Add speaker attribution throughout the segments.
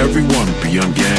Speaker 1: Everyone be again.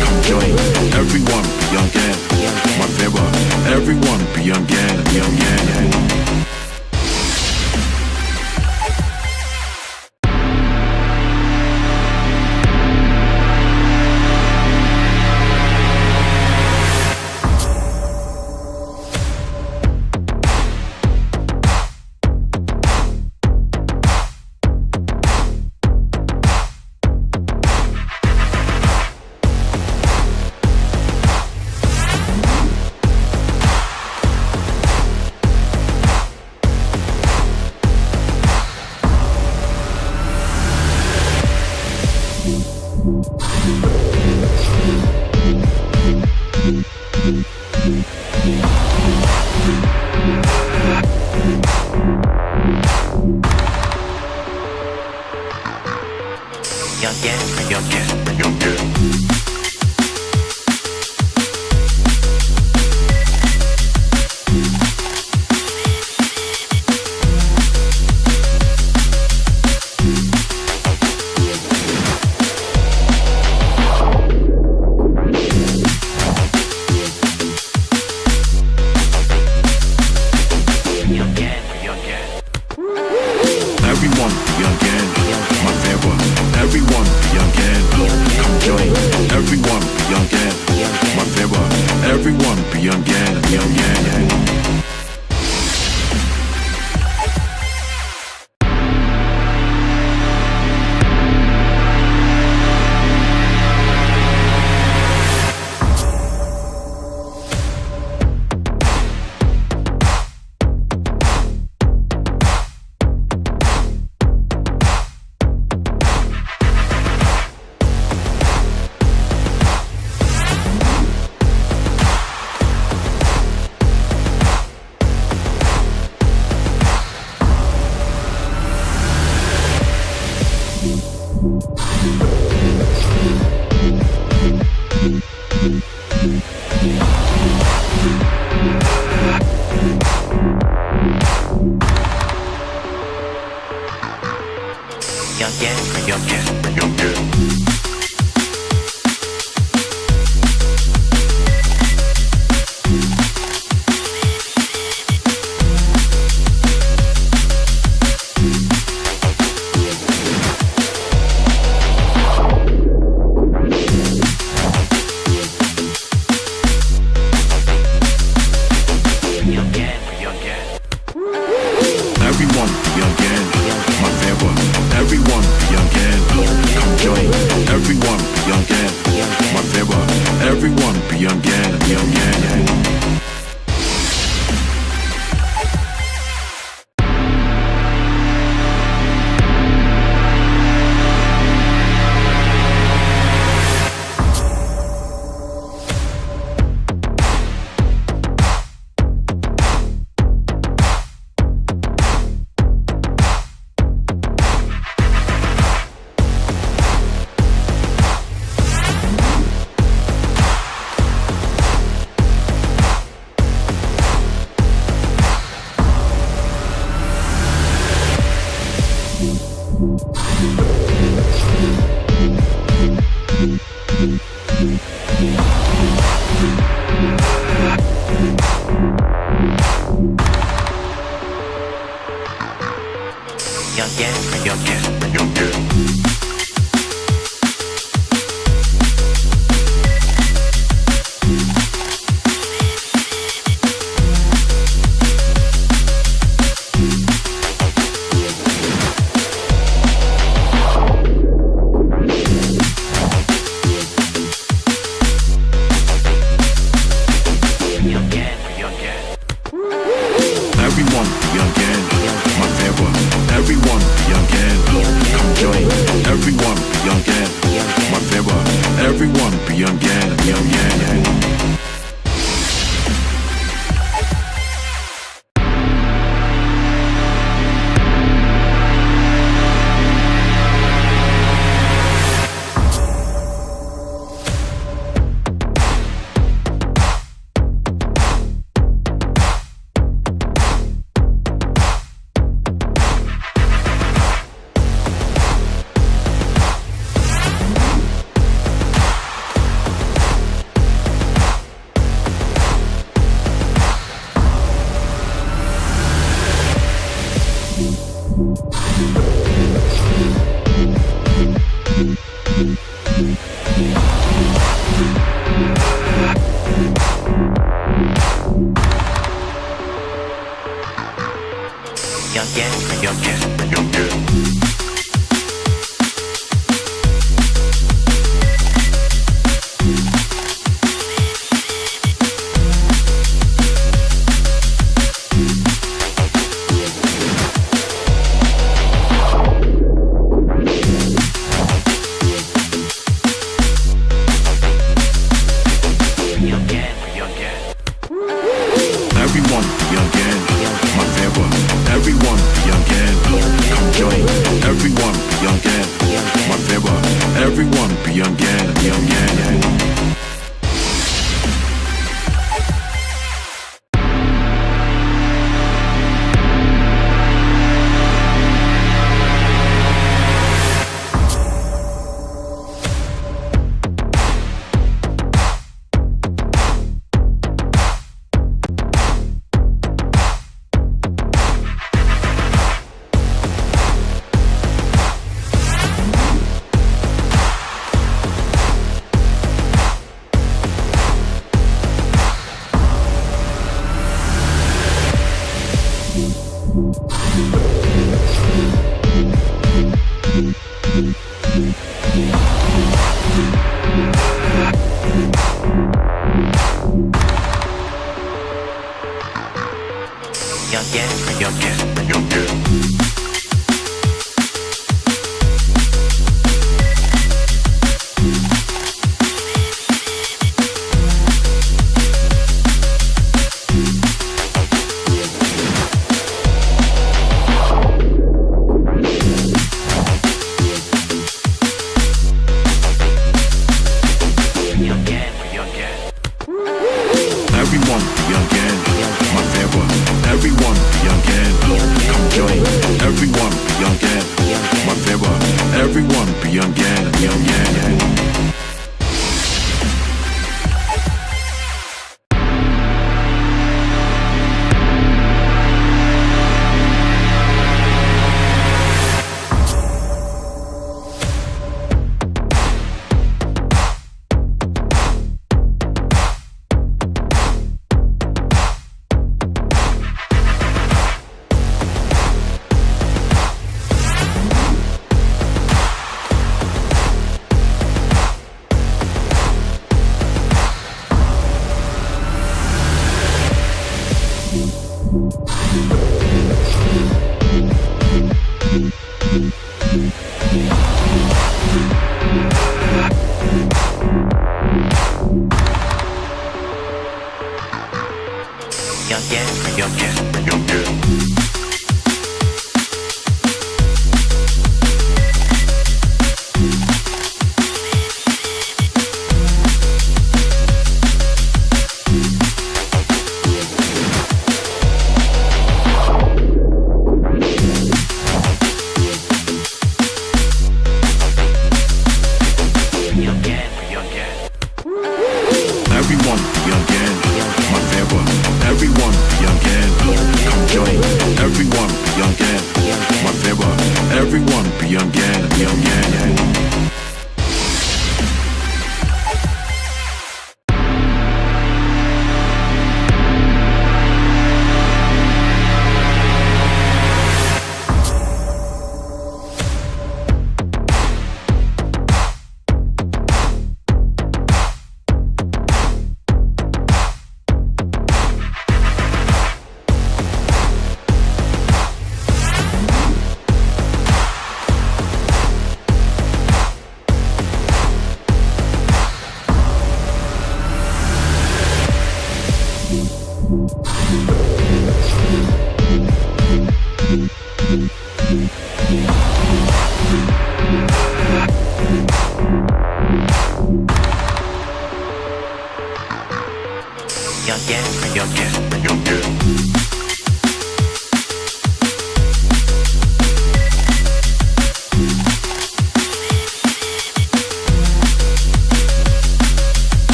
Speaker 1: Come join. Everyone,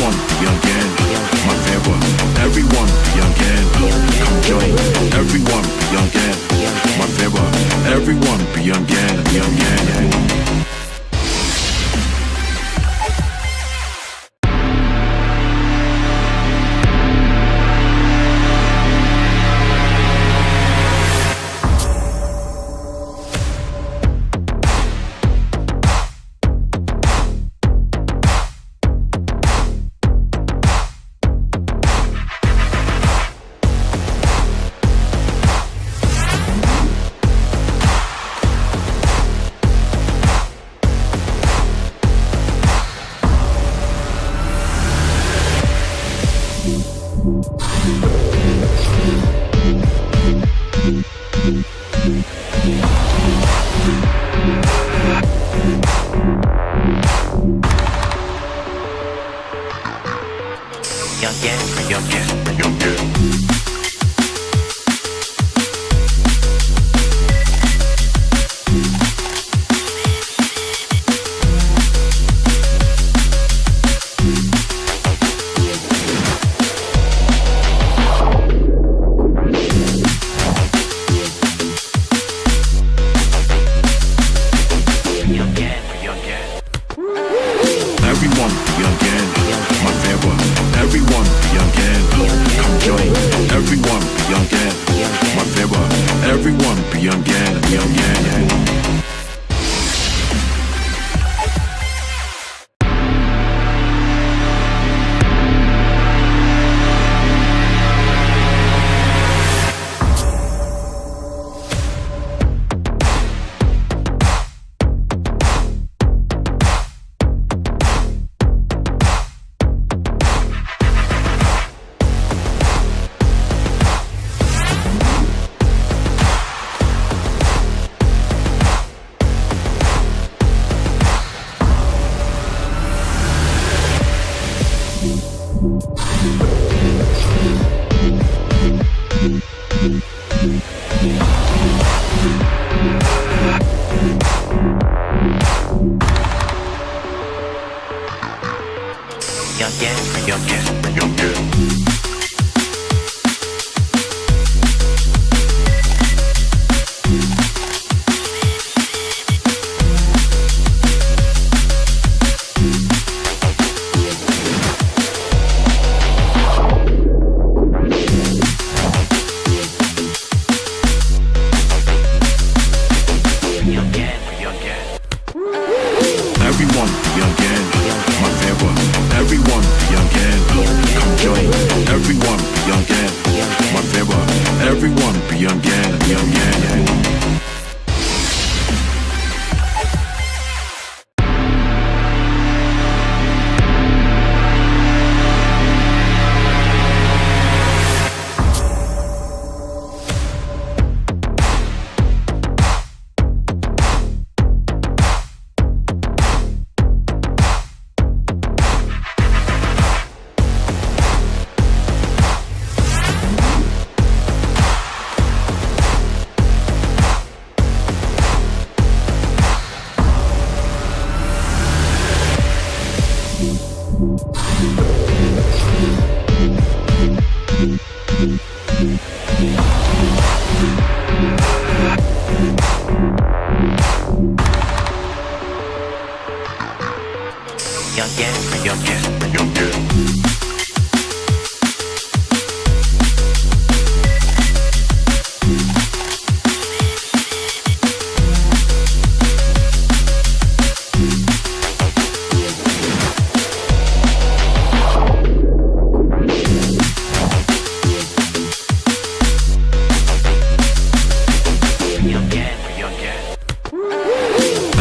Speaker 1: Everyone young and my favorite. Everyone young and come join. Everyone young and my favorite. Everyone be young and young and.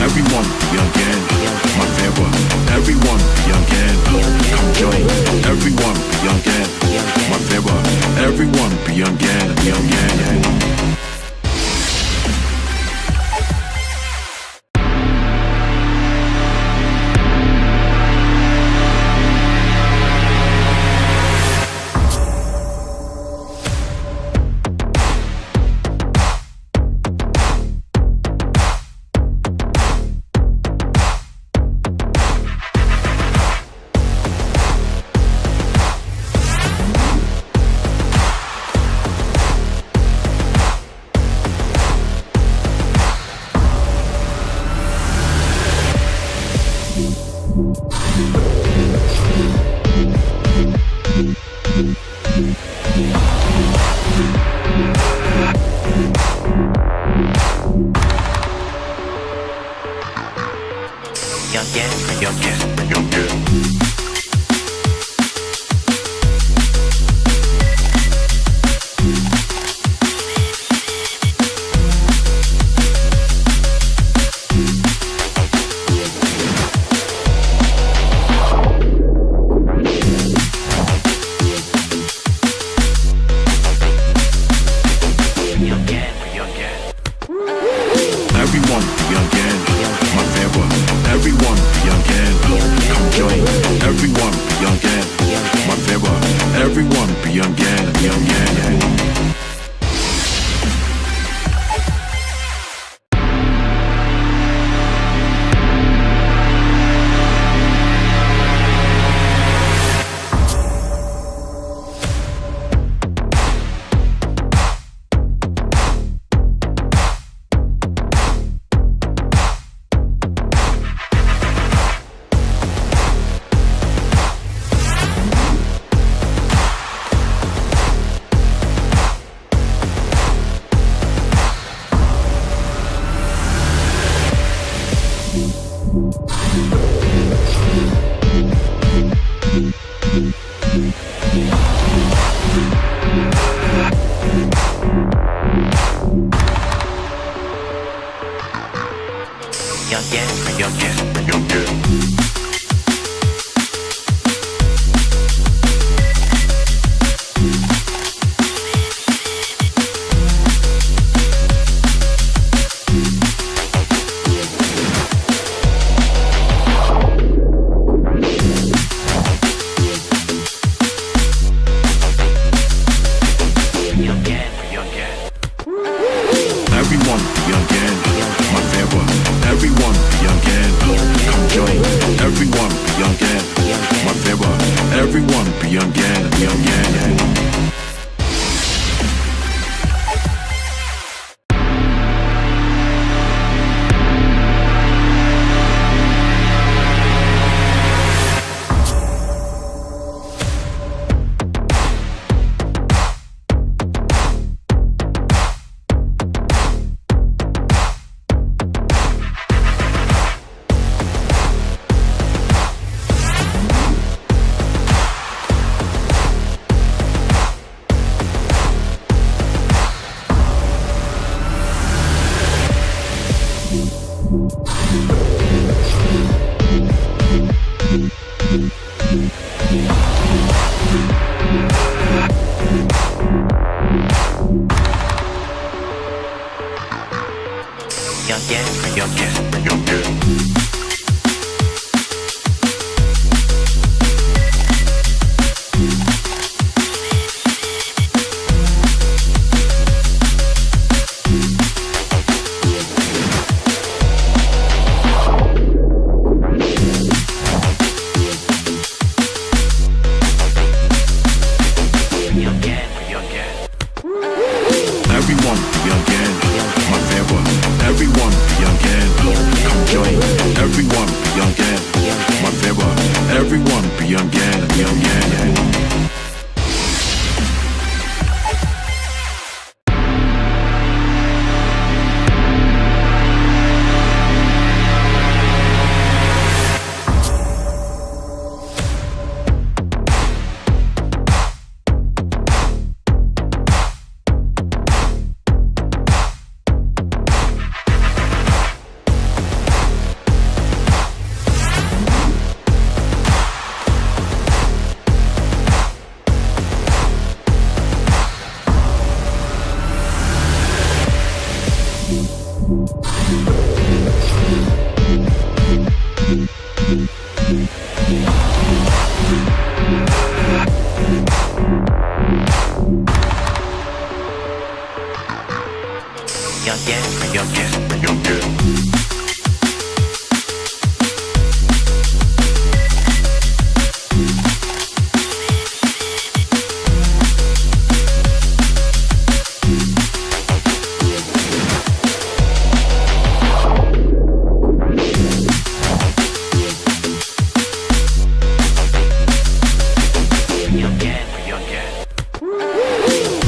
Speaker 1: Everyone young and my favorite. Everyone young and come join. Everyone be again, my favorite. Everyone be again, come join. Everyone be again, my favorite. Everyone be again, be again. Everyone be again, my favorite. Everyone be again, come join. Everyone be again, my favorite. Everyone be again, be again. Everyone be again, my favorite. Everyone be again, come join. Everyone be again, my favorite. Everyone be again, be again.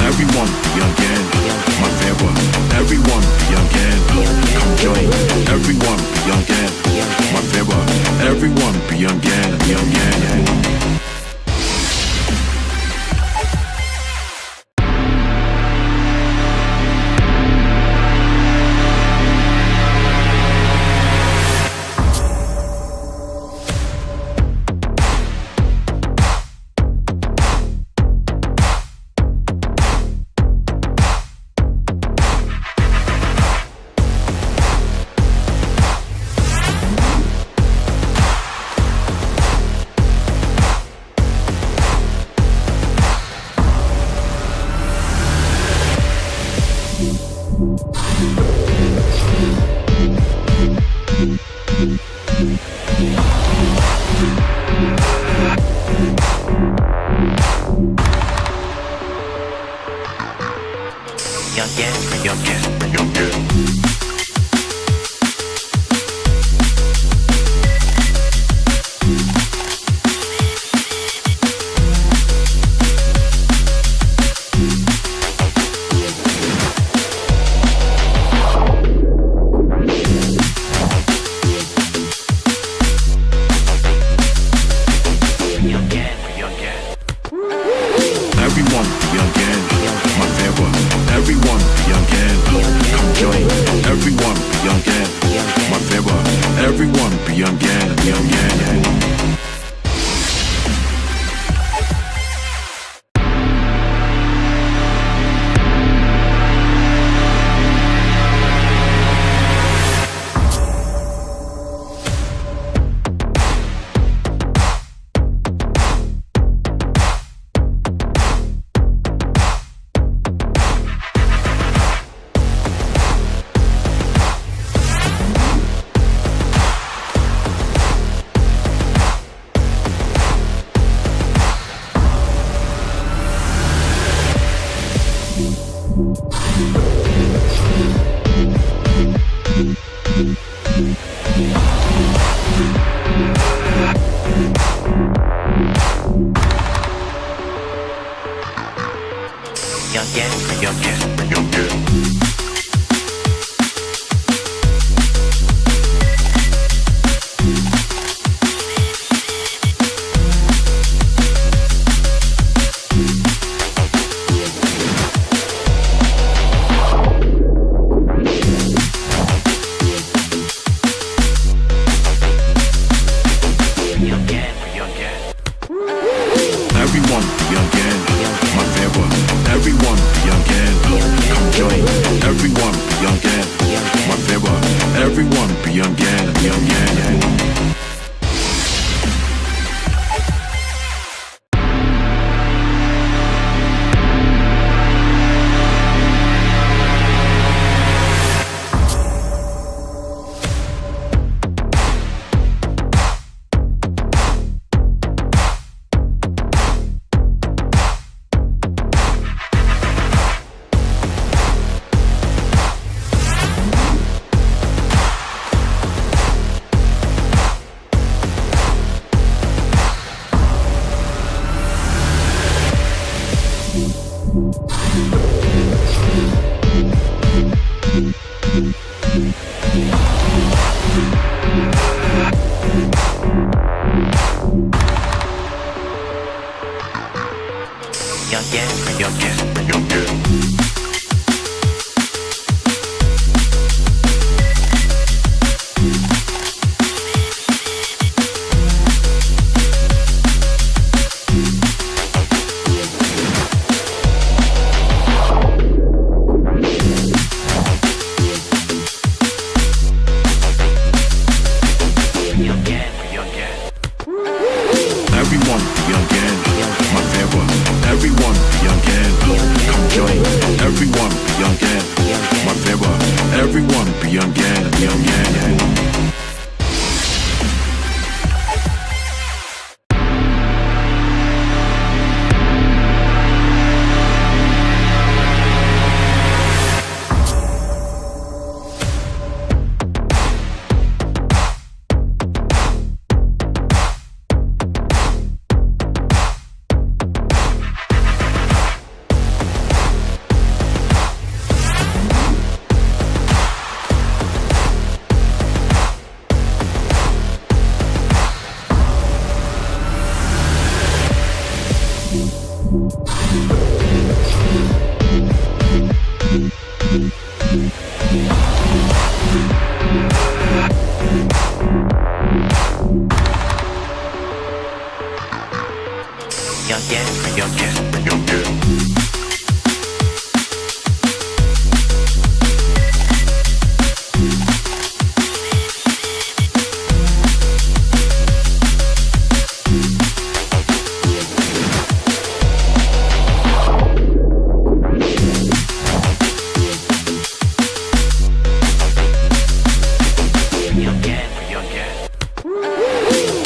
Speaker 1: Everyone be again, my favorite. Everyone be again, young and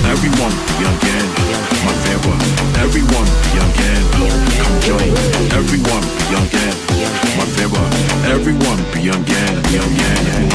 Speaker 1: Everyone be again, my favor. Everyone be again, come join. Everyone be again, my favor. Everyone be again, be again.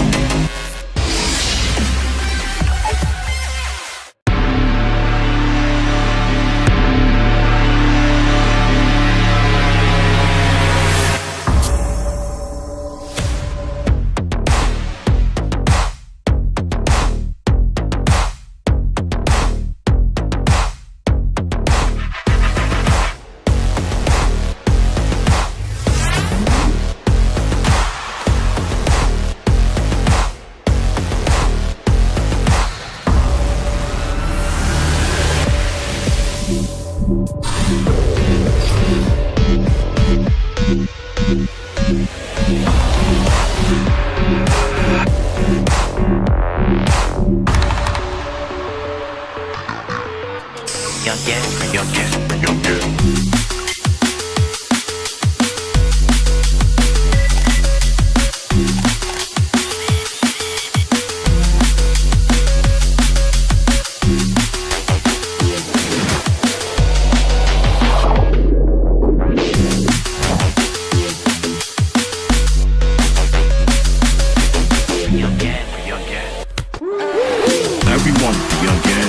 Speaker 1: Everyone be again,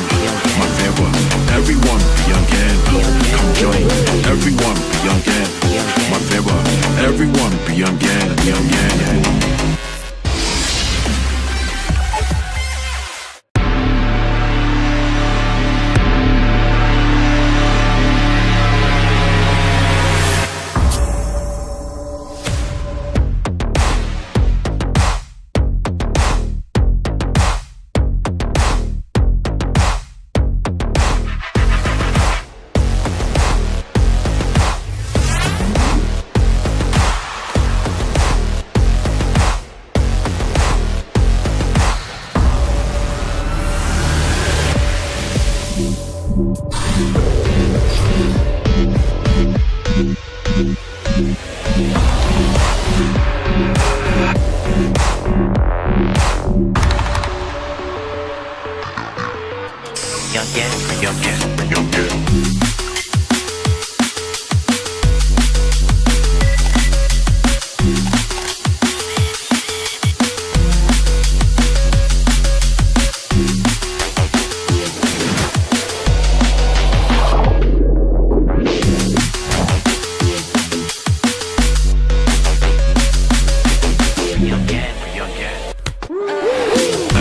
Speaker 1: my favor. Everyone be again, come join. Everyone be again, my favor. Everyone be again, be again.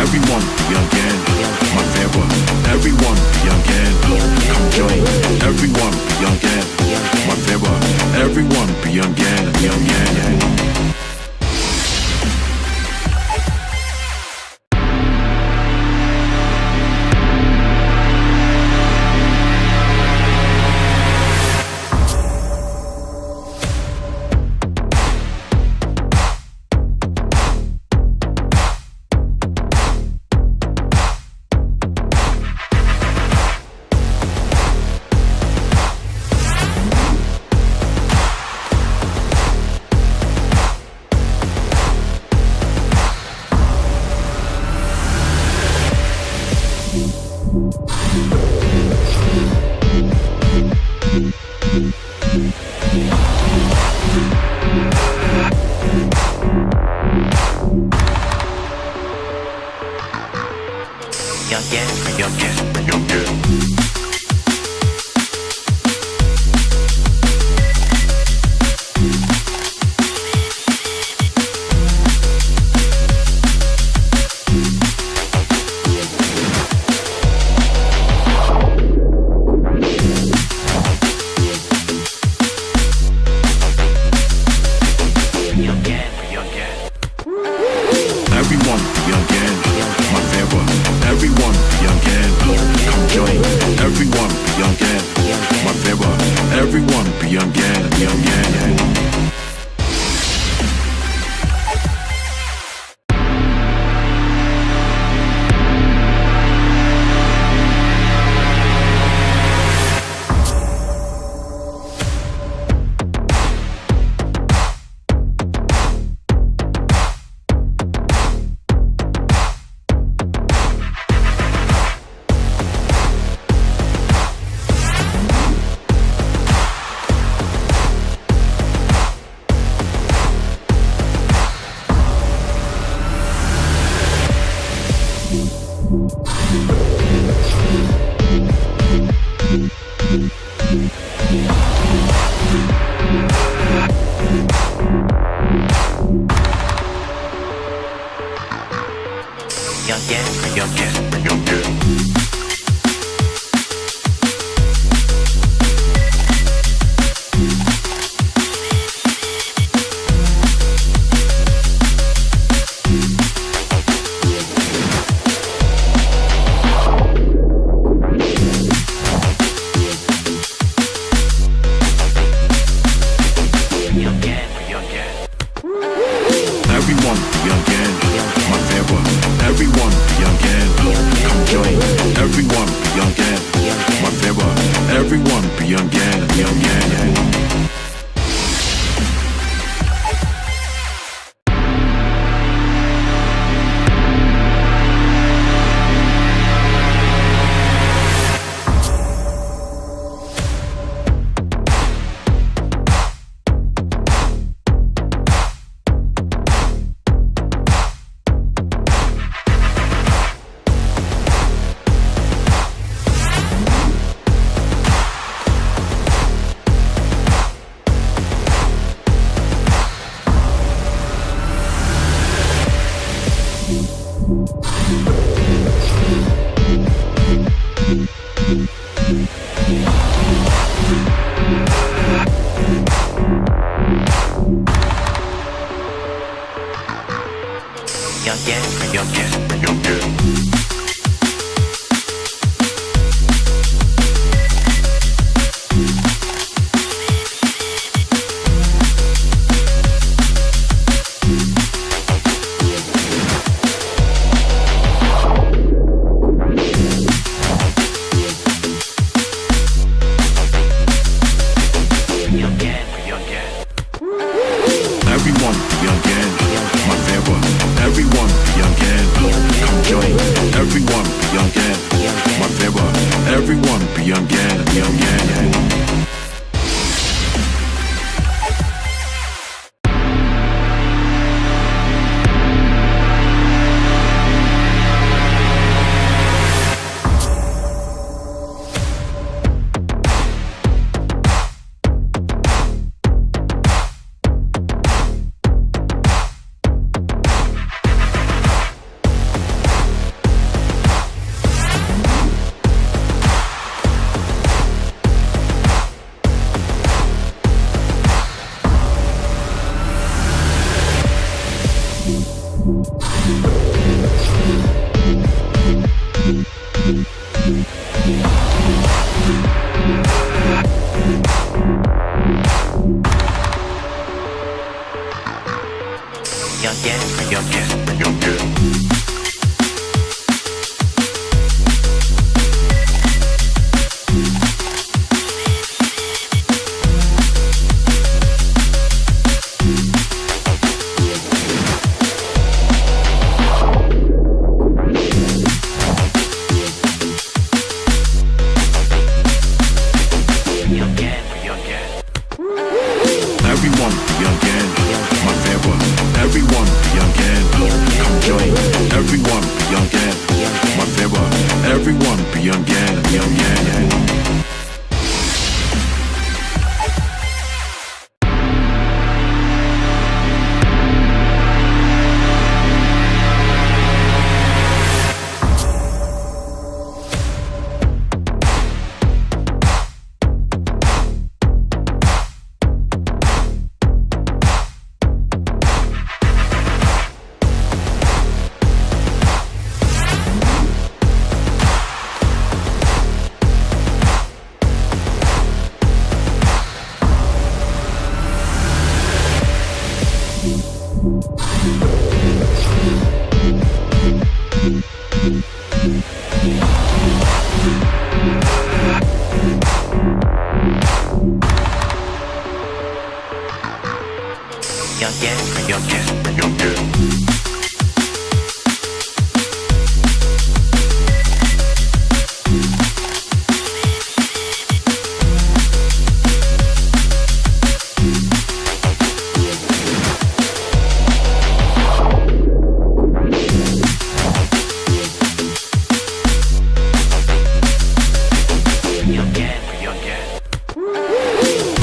Speaker 1: Everyone be again, my favor. Everyone be again, come join. Everyone be again, my favor. Everyone be again, be again. Everyone be again, my favor. Everyone be again, come join. Everyone be again, my favor. everyone be young and young and.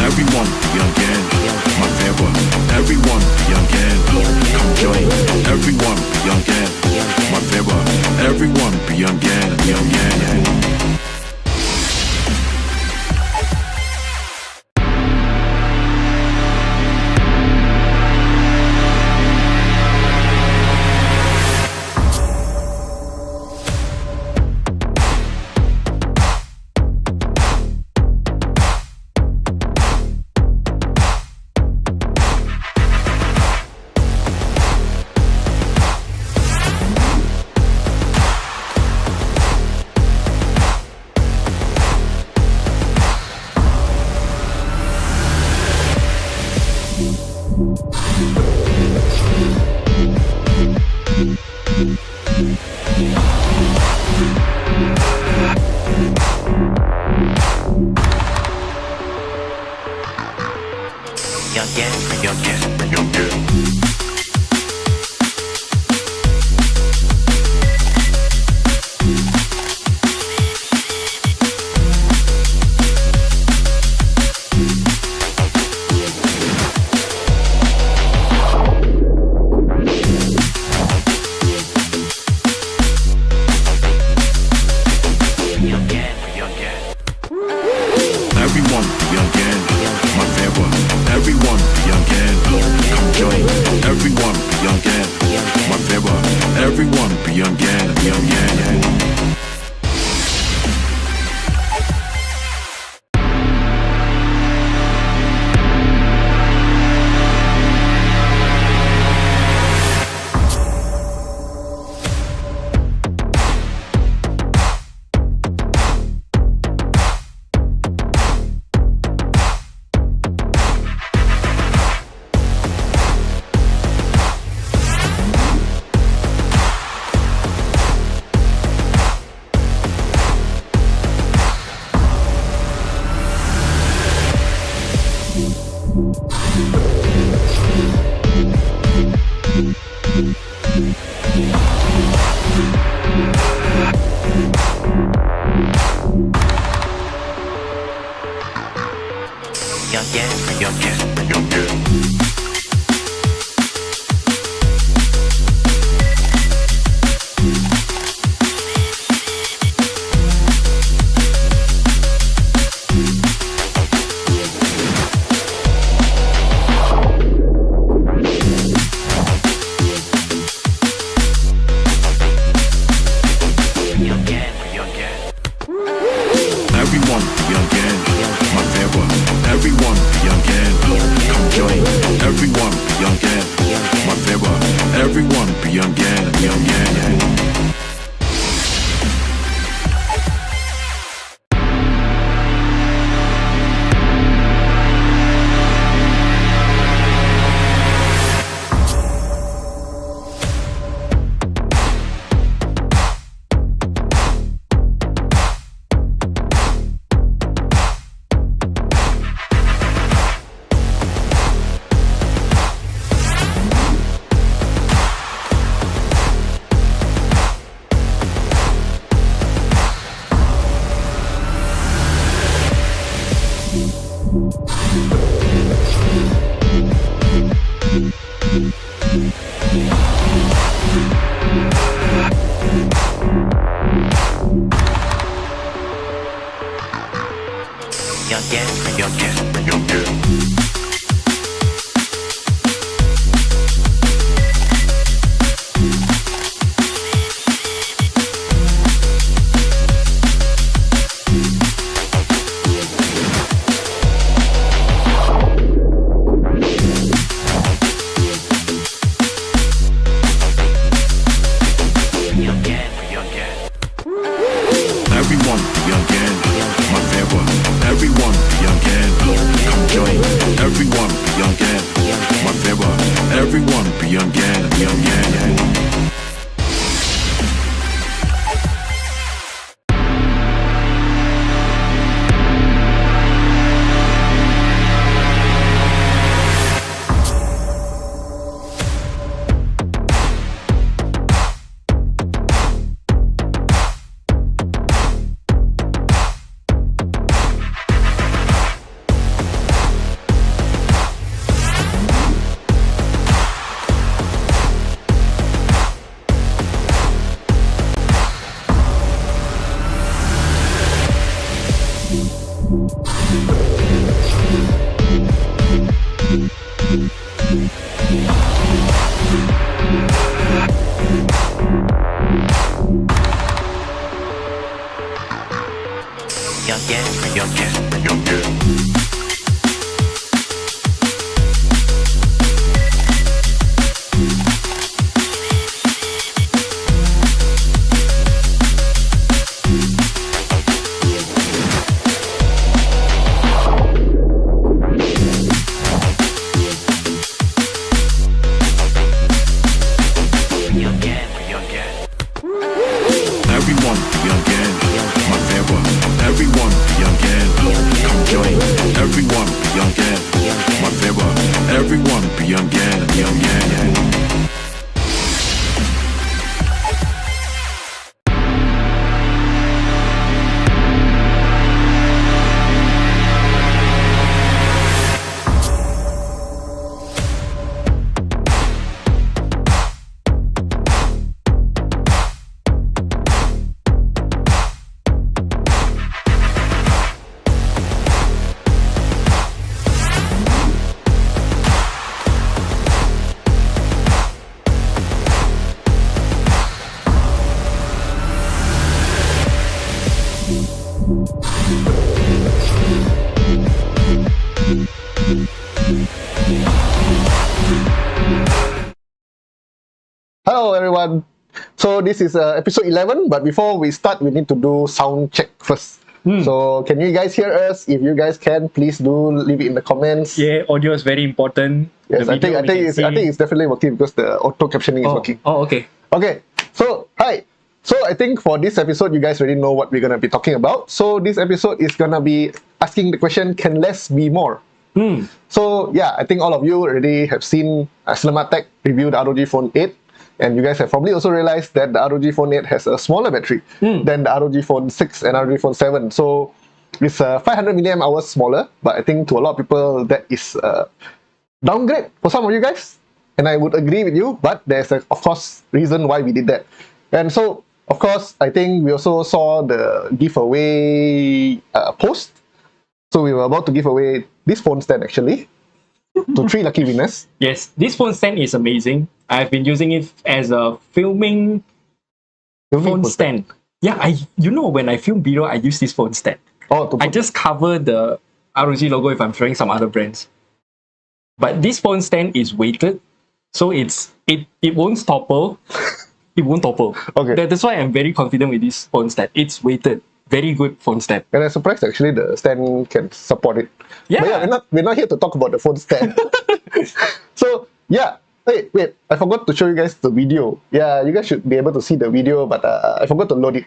Speaker 1: Everyone be young and my favorite. Everyone be young and Everyone be again, my favor. Everyone be again, come join. Everyone be again, my favor. Everyone be again, be again. Everyone be again, my favor. Everyone be again, come join. Everyone be again, my favor. Everyone be again, be again. Everyone be again, my favor. Everyone be again, come join. Everyone be again, my favor. Everyone be again, be again. Everyone be again, my favor. Everyone be again, come join.
Speaker 2: everyone. So this is episode 11, but before we start, we need to do sound check first. So can you guys hear us? If you guys can, please do leave it in the comments.
Speaker 3: Yeah, audio is very important.
Speaker 2: Yes, I think it's definitely working because the auto captioning is working.
Speaker 3: Oh, okay.
Speaker 2: Okay, so hi. So I think for this episode, you guys already know what we're gonna be talking about. So this episode is gonna be asking the question, can less be more? So yeah, I think all of you already have seen Tech review the ROG Phone 8. And you guys have probably also realized that the ROG Phone 8 has a smaller battery than the ROG Phone 6 and ROG Phone 7. So it's 500 milliamp hours smaller, but I think to a lot of people that is downgrade for some of you guys. And I would agree with you, but there's of course reason why we did that. And so of course, I think we also saw the giveaway post. So we were about to give away this phone stand actually to 3 lucky winners.
Speaker 3: Yes, this phone stand is amazing. I've been using it as a filming phone stand. Yeah, when I film video, I use this phone stand. I just cover the ROG logo if I'm showing some other brands. But this phone stand is weighted, so it won't topple. It won't topple.
Speaker 2: Okay.
Speaker 3: That's why I'm very confident with this phone stand. It's weighted. Very good phone stand.
Speaker 2: And I'm surprised actually the stand can support it.
Speaker 3: Yeah.
Speaker 2: But yeah, we're not here to talk about the phone stand. So yeah. Hey, wait, I forgot to show you guys the video. Yeah, you guys should be able to see the video, but I forgot to load it.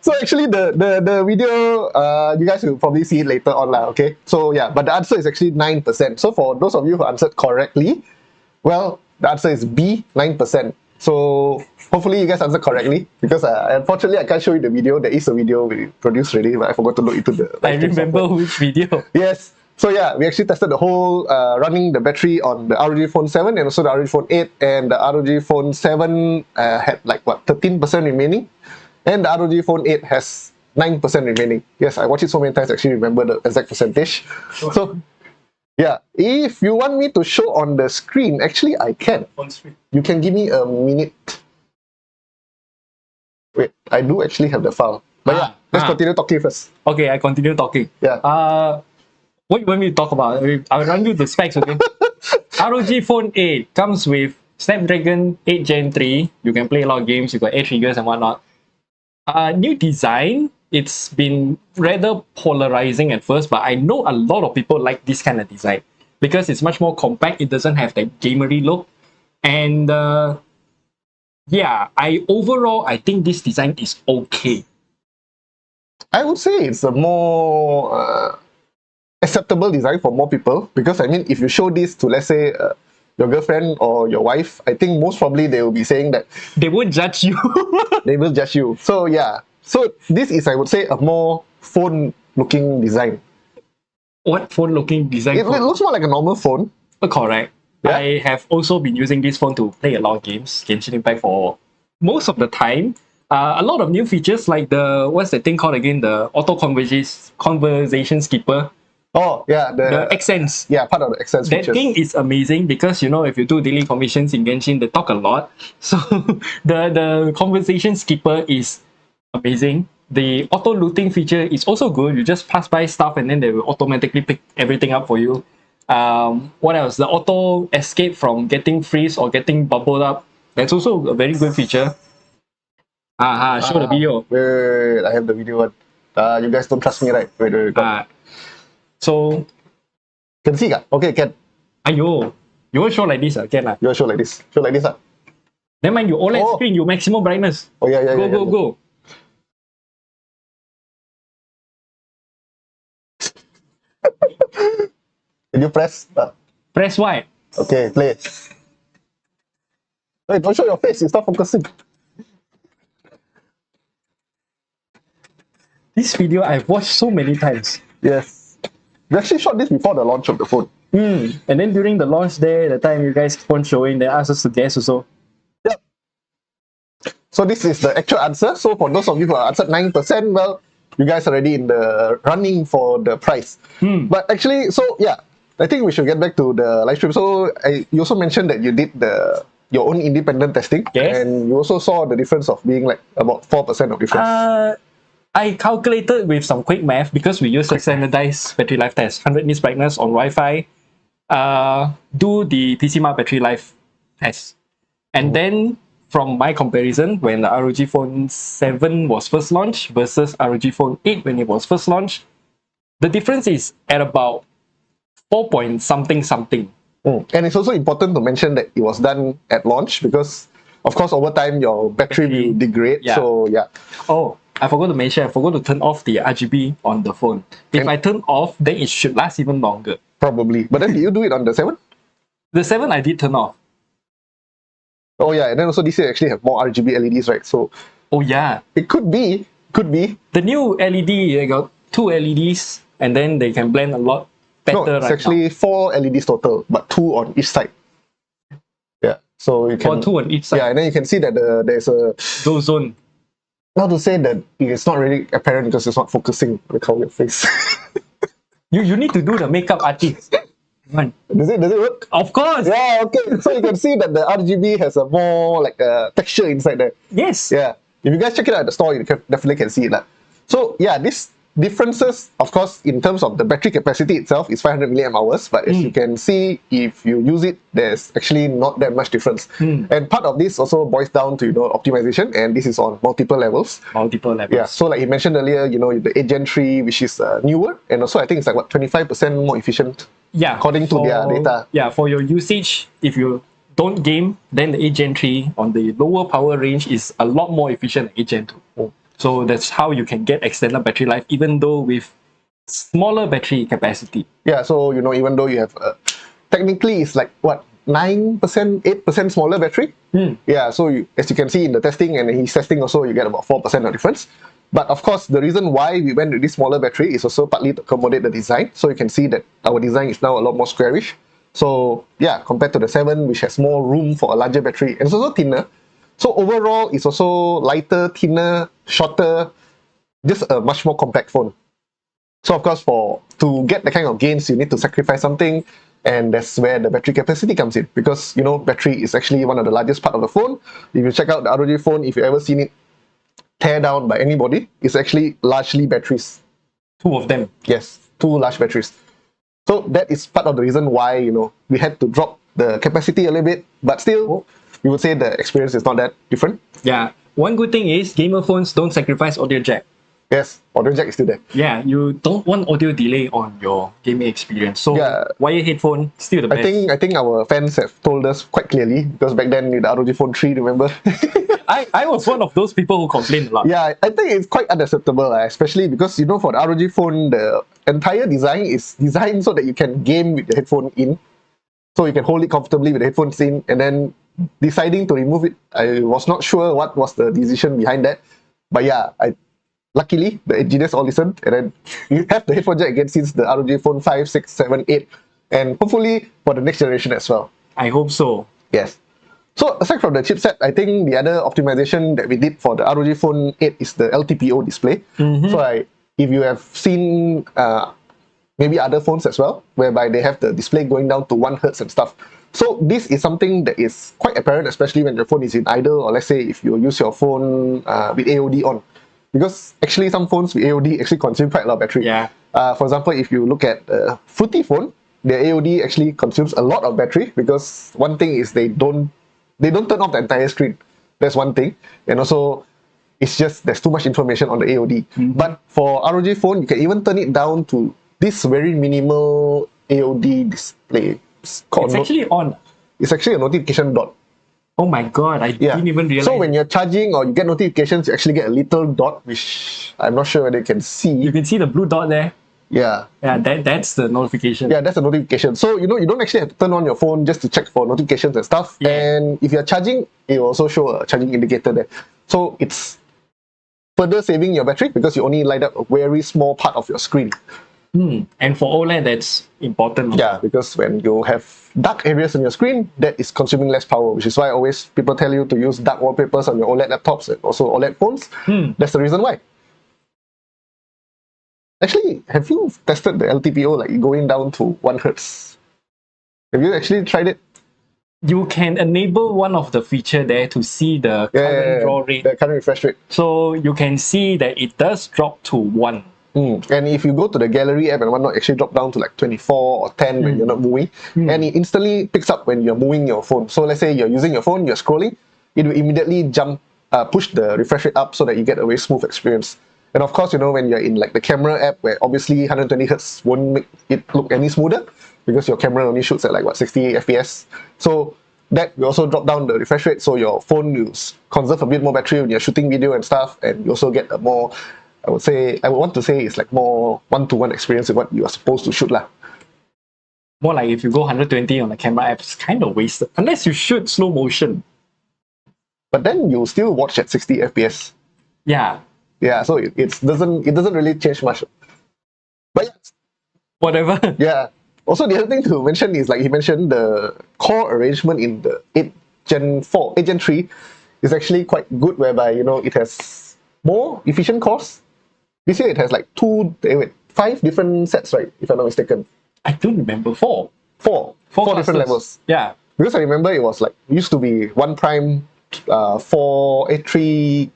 Speaker 2: So actually the video, you guys will probably see it later on, okay? So yeah, but the answer is actually 9%. So for those of you who answered correctly, well, the answer is B, 9%. So hopefully you guys answered correctly, because unfortunately I can't show you the video. There is a video we produced already, but I forgot to load it to the...
Speaker 3: I remember which video.
Speaker 2: Yes. So yeah, we actually tested the whole running the battery on the ROG Phone 7 and also the ROG Phone 8, and the ROG Phone 7 had like 13% remaining, and the ROG Phone 8 has 9% remaining. Yes, I watched it so many times I actually remember the exact percentage. So yeah, if you want me to show on the screen, actually I can.
Speaker 3: On screen.
Speaker 2: You can give me a minute. Wait, I do actually have the file. But yeah, let's continue talking first.
Speaker 3: Okay, I continue talking.
Speaker 2: Yeah.
Speaker 3: What you want me to talk about? I'll run you the specs, okay? ROG Phone 8 comes with Snapdragon 8 Gen 3. You can play a lot of games. You got 8 triggers and whatnot. New design. It's been rather polarizing at first, but I know a lot of people like this kind of design because it's much more compact. It doesn't have that gamery look. And yeah, overall, I think this design is okay.
Speaker 2: I would say it's a more... acceptable design for more people, because I mean, if you show this to, let's say, your girlfriend or your wife, I think most probably they will be saying that
Speaker 3: they won't judge you.
Speaker 2: They will judge you. So yeah, so this is, I would say, a more phone-looking design.
Speaker 3: What phone-looking design?
Speaker 2: It looks more like a normal phone.
Speaker 3: Correct. Yeah? I have also been using this phone to play a lot of games, Genshin Impact for most of the time. A lot of new features like what's the thing called again? The auto conversation skipper.
Speaker 2: Oh, yeah.
Speaker 3: The accents.
Speaker 2: Yeah, part of the accents
Speaker 3: features. That thing is amazing because, if you do daily conversations in Genshin, they talk a lot. So the conversation skipper is amazing. The auto looting feature is also good. You just pass by stuff and then they will automatically pick everything up for you. What else? The auto escape from getting freeze or getting bubbled up. That's also a very good feature. Show the video.
Speaker 2: Wait, I have the video one. You guys don't trust me, right? Wait.
Speaker 3: So,
Speaker 2: can see ka? Okay, can.
Speaker 3: Ayo, you want show like this? Can lah.
Speaker 2: You want show like this? Show like this ah.
Speaker 3: Never mind, you OLED screen, you maximum brightness.
Speaker 2: Oh yeah.
Speaker 3: Go.
Speaker 2: Can you press?
Speaker 3: Press Y.
Speaker 2: Okay, play. Wait, don't show your face. It's not focusing.
Speaker 3: This video I've watched so many times.
Speaker 2: Yes. We actually shot this before the launch of the phone.
Speaker 3: And then during the launch there, the time you guys keep on showing, they asked us to guess also.
Speaker 2: Yep. So this is the actual answer. So for those of you who answered 9%, well, you guys are already in the running for the prize. But actually, so yeah, I think we should get back to the live stream. So you also mentioned that you did your own independent testing.
Speaker 3: Yes.
Speaker 2: And you also saw the difference of being like about 4% of difference.
Speaker 3: I calculated with some quick math because we use a standardized battery life test, 100 nits brightness on Wi-Fi, do the PCMark battery life test. And then from my comparison, when the ROG Phone 7 was first launched versus ROG Phone 8 when it was first launched, the difference is at about 4 point something something.
Speaker 2: And it's also important to mention that it was done at launch because, of course, over time your battery will degrade.
Speaker 3: Yeah.
Speaker 2: So yeah,
Speaker 3: Oh, I forgot to mention, I forgot to turn off the RGB on the phone. If I turn off, then it should last even longer.
Speaker 2: probably. But then did you do it on the 7?
Speaker 3: The 7 I did turn off.
Speaker 2: Oh yeah, and then also this year actually have more RGB LEDs, right? So
Speaker 3: Oh yeah.
Speaker 2: it could be.
Speaker 3: The new LED, they got 2 LEDs and then they can blend a lot better
Speaker 2: No, it's
Speaker 3: right
Speaker 2: actually
Speaker 3: now.
Speaker 2: 4 LEDs total, but 2 on each side. Yeah, so you can.
Speaker 3: Or 2 on each side.
Speaker 2: Yeah, and then you can see that there's a.
Speaker 3: Dual zone.
Speaker 2: Not to say that it's not really apparent because it's not focusing on the color of your face.
Speaker 3: You need to do the makeup artist. Come on.
Speaker 2: Does it work?
Speaker 3: Of course.
Speaker 2: Yeah, okay. So you can see that the RGB has a more like a texture inside there.
Speaker 3: Yes.
Speaker 2: Yeah. If you guys check it out at the store, you definitely can see it. So yeah, this differences, of course, in terms of the battery capacity itself is 500 milliamp hours, but as you can see, if you use it, there's actually not that much difference. And part of this also boils down to optimization, and this is on multiple levels.
Speaker 3: Multiple levels.
Speaker 2: Yeah, so like you mentioned earlier, the 8 Gen 3, which is newer, and also I think it's like 25% more efficient.
Speaker 3: Yeah.
Speaker 2: According to their data.
Speaker 3: Yeah, for your usage, if you don't game, then the 8 Gen 3 on the lower power range is a lot more efficient than 8 Gen 2. So that's how you can get extended battery life, even though with smaller battery capacity.
Speaker 2: Yeah, so even though you have technically it's like what 9%, 8% smaller battery. Yeah, so as you can see in the testing and he's testing also, you get about 4% of difference. But of course, the reason why we went with this smaller battery is also partly to accommodate the design. So you can see that our design is now a lot more squarish. So yeah, compared to the 7, which has more room for a larger battery, and it's also thinner. So overall, it's also lighter, thinner, shorter, just a much more compact phone. So of course, to get the kind of gains, you need to sacrifice something, and that's where the battery capacity comes in. Because battery is actually one of the largest part of the phone. If you check out the ROG Phone, if you ever seen it tear down by anybody, it's actually largely batteries.
Speaker 3: 2 of them.
Speaker 2: Yes, 2 large batteries. So that is part of the reason why we had to drop the capacity a little bit, but still, we would say the experience is not that different.
Speaker 3: Yeah. One good thing is gamer phones don't sacrifice audio jack.
Speaker 2: Yes, audio jack is still there.
Speaker 3: Yeah, you don't want audio delay on your gaming experience. So wired headphone, still the best.
Speaker 2: I think our fans have told us quite clearly, because back then with the ROG Phone 3, remember?
Speaker 3: I was one of those people who complained a lot.
Speaker 2: Yeah, I think it's quite unacceptable, especially because for the ROG Phone, the entire design is designed so that you can game with the headphone in, so you can hold it comfortably with the headphones in, and then deciding to remove it, I was not sure what was the decision behind that, but yeah, luckily the engineers all listened, and then you have the headphone jack again since the ROG Phone 5, 6, 7, 8, and hopefully for the next generation as well.
Speaker 3: I hope so.
Speaker 2: Yes. So aside from the chipset, I think the other optimization that we did for the ROG Phone 8 is the LTPO display. So if you have seen maybe other phones as well, whereby they have the display going down to 1 Hz and stuff. So this is something that is quite apparent, especially when your phone is in idle, or let's say if you use your phone with AOD on. Because actually some phones with AOD actually consume quite a lot of battery.
Speaker 3: Yeah.
Speaker 2: For example, if you look at Fruity phone, their AOD actually consumes a lot of battery, because one thing is they don't turn off the entire screen. That's one thing. And also, it's just there's too much information on the AOD. But for ROG Phone, you can even turn it down to this very minimal AOD display. It's
Speaker 3: actually on.
Speaker 2: It's actually a notification dot.
Speaker 3: Oh my god, I didn't even realize.
Speaker 2: So when you're charging or you get notifications, you actually get a little dot, which I'm not sure whether you can see.
Speaker 3: You can see the blue dot there.
Speaker 2: Yeah.
Speaker 3: Yeah, that's the notification.
Speaker 2: Yeah, that's a notification. So, you don't actually have to turn on your phone just to check for notifications and stuff.
Speaker 3: Yeah.
Speaker 2: And if you're charging, it will also show a charging indicator there. So it's further saving your battery because you only light up a very small part of your screen.
Speaker 3: And for OLED, that's important.
Speaker 2: Yeah, because when you have dark areas on your screen, that is consuming less power, which is why always people tell you to use dark wallpapers on your OLED laptops and also OLED phones. That's the reason why. Actually, have you tested the LTPO like going down to 1 Hz? Have you actually tried it?
Speaker 3: You can enable one of the feature there to see the current draw rate.
Speaker 2: The current refresh rate.
Speaker 3: So you can see that it does drop to 1.
Speaker 2: And if you go to the gallery app and whatnot, actually drop down to like 24 or 10 when you're not moving. And it instantly picks up when you're moving your phone. So let's say you're using your phone, you're scrolling, it will immediately push the refresh rate up so that you get a very smooth experience. And of course, when you're in like the camera app where obviously 120 Hz won't make it look any smoother because your camera only shoots at like 60 FPS. So that will also drop down the refresh rate, so your phone will conserve a bit more battery when you're shooting video and stuff, and you also get a more, I would want to say it's like more one-to-one experience with what you are supposed to shoot lah.
Speaker 3: More like if you go 120 on the camera app, it's kind of wasted. Unless you shoot slow motion.
Speaker 2: But then you still watch at 60 FPS.
Speaker 3: Yeah.
Speaker 2: Yeah, so it doesn't really change much. But yeah.
Speaker 3: Whatever.
Speaker 2: Yeah. Also, the other thing to mention is, like he mentioned, the core arrangement in the 8 Gen 3 is actually quite good, whereby, it has more efficient cores. This year it has like 5 different sets, right? If I'm not mistaken.
Speaker 3: I don't remember. Four
Speaker 2: Different levels.
Speaker 3: Yeah.
Speaker 2: Because I remember it was like, used to be 1 prime, 3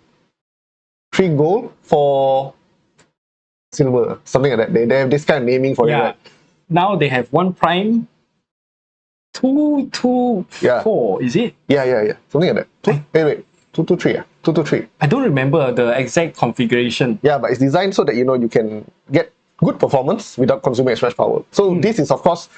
Speaker 2: gold, 4 silver, something like that. They have this kind of naming for it, right?
Speaker 3: Now they have 1 prime, 2, 4, is it?
Speaker 2: Yeah. Something like that. Wait. 223, 223.
Speaker 3: I don't remember the exact configuration.
Speaker 2: Yeah, but it's designed so that, you can get good performance without consuming as much power. So this is, of course,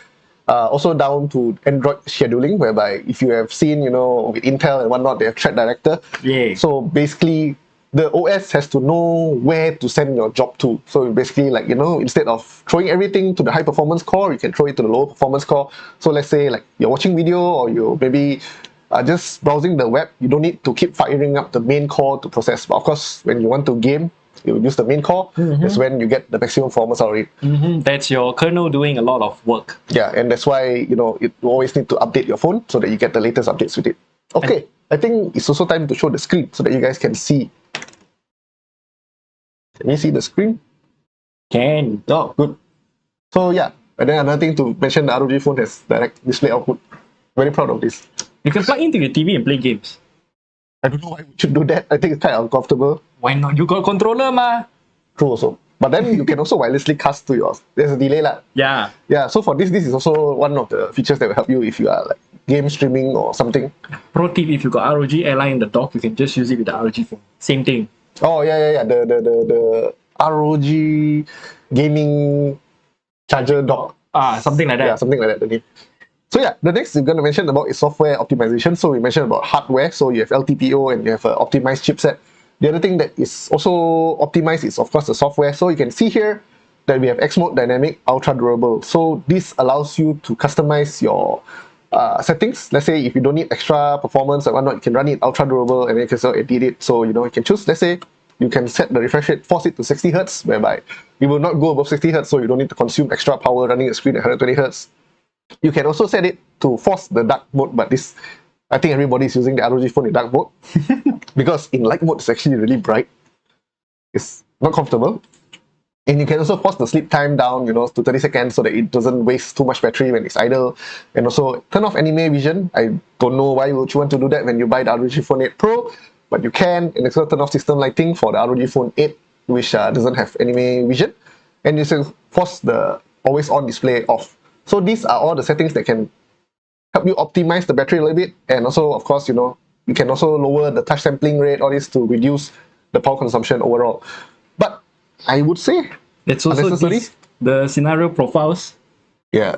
Speaker 2: also down to Android scheduling, whereby if you have seen, with Intel and whatnot, they have thread director.
Speaker 3: Yeah.
Speaker 2: So basically, the OS has to know where to send your job to. So basically, like, instead of throwing everything to the high performance core, you can throw it to the low performance core. So let's say like you're watching video, or you maybe just browsing the web, you don't need to keep firing up the main core to process. But of course, when you want to game, you use the main core. That's when you get the maximum performance out of it.
Speaker 3: That's your kernel doing a lot of work.
Speaker 2: Yeah, and that's why, you always need to update your phone so that you get the latest updates with it. Okay, I think it's also time to show the screen so that you guys can see. Can you see the screen?
Speaker 3: Can.
Speaker 2: Oh, good. So yeah, and then another thing to mention, the ROG phone has direct display output. Very proud of this.
Speaker 3: You can plug into your TV and play games.
Speaker 2: I don't know why we should do that. I think it's kind of uncomfortable.
Speaker 3: Why not? You got controller, ma.
Speaker 2: True also. But then you can also wirelessly cast to yours. There's a delay lah.
Speaker 3: Yeah.
Speaker 2: Yeah, so for this is also one of the features that will help you if you are like game streaming or something.
Speaker 3: Pro tip, if you got ROG Airline in the dock, you can just use it with the ROG phone. Same thing.
Speaker 2: Oh yeah. The ROG gaming charger dock.
Speaker 3: Something like that.
Speaker 2: Yeah, something like that. The name. So yeah, the next we're going to mention about is software optimization. So we mentioned about hardware. So you have LTPO and you have an optimized chipset. The other thing that is also optimized is, of course, the software. So you can see here that we have X mode dynamic, ultra durable. So this allows you to customize your settings. Let's say if you don't need extra performance and whatnot, you can run it ultra durable and then you can still edit it. So, you can choose, let's say, you can set the refresh rate, force it to 60 Hz, whereby it will not go above 60 Hz, so you don't need to consume extra power running the screen at 120 Hz. You can also set it to force the dark mode, but this, I think everybody is using the ROG phone in dark mode because in light mode it's actually really bright. It's not comfortable. And you can also force the sleep time down, to 30 seconds so that it doesn't waste too much battery when it's idle. And also turn off anime vision. I don't know why would you want to do that when you buy the ROG Phone 8 Pro, but you can. And also turn off system lighting for the ROG Phone 8, which doesn't have anime vision. And you can force the always on display off. So these are all the settings that can help you optimize the battery a little bit. And also, of course, you can also lower the touch sampling rate, all this to reduce the power consumption overall. But I would say
Speaker 3: it's also the scenario profiles.
Speaker 2: Yeah.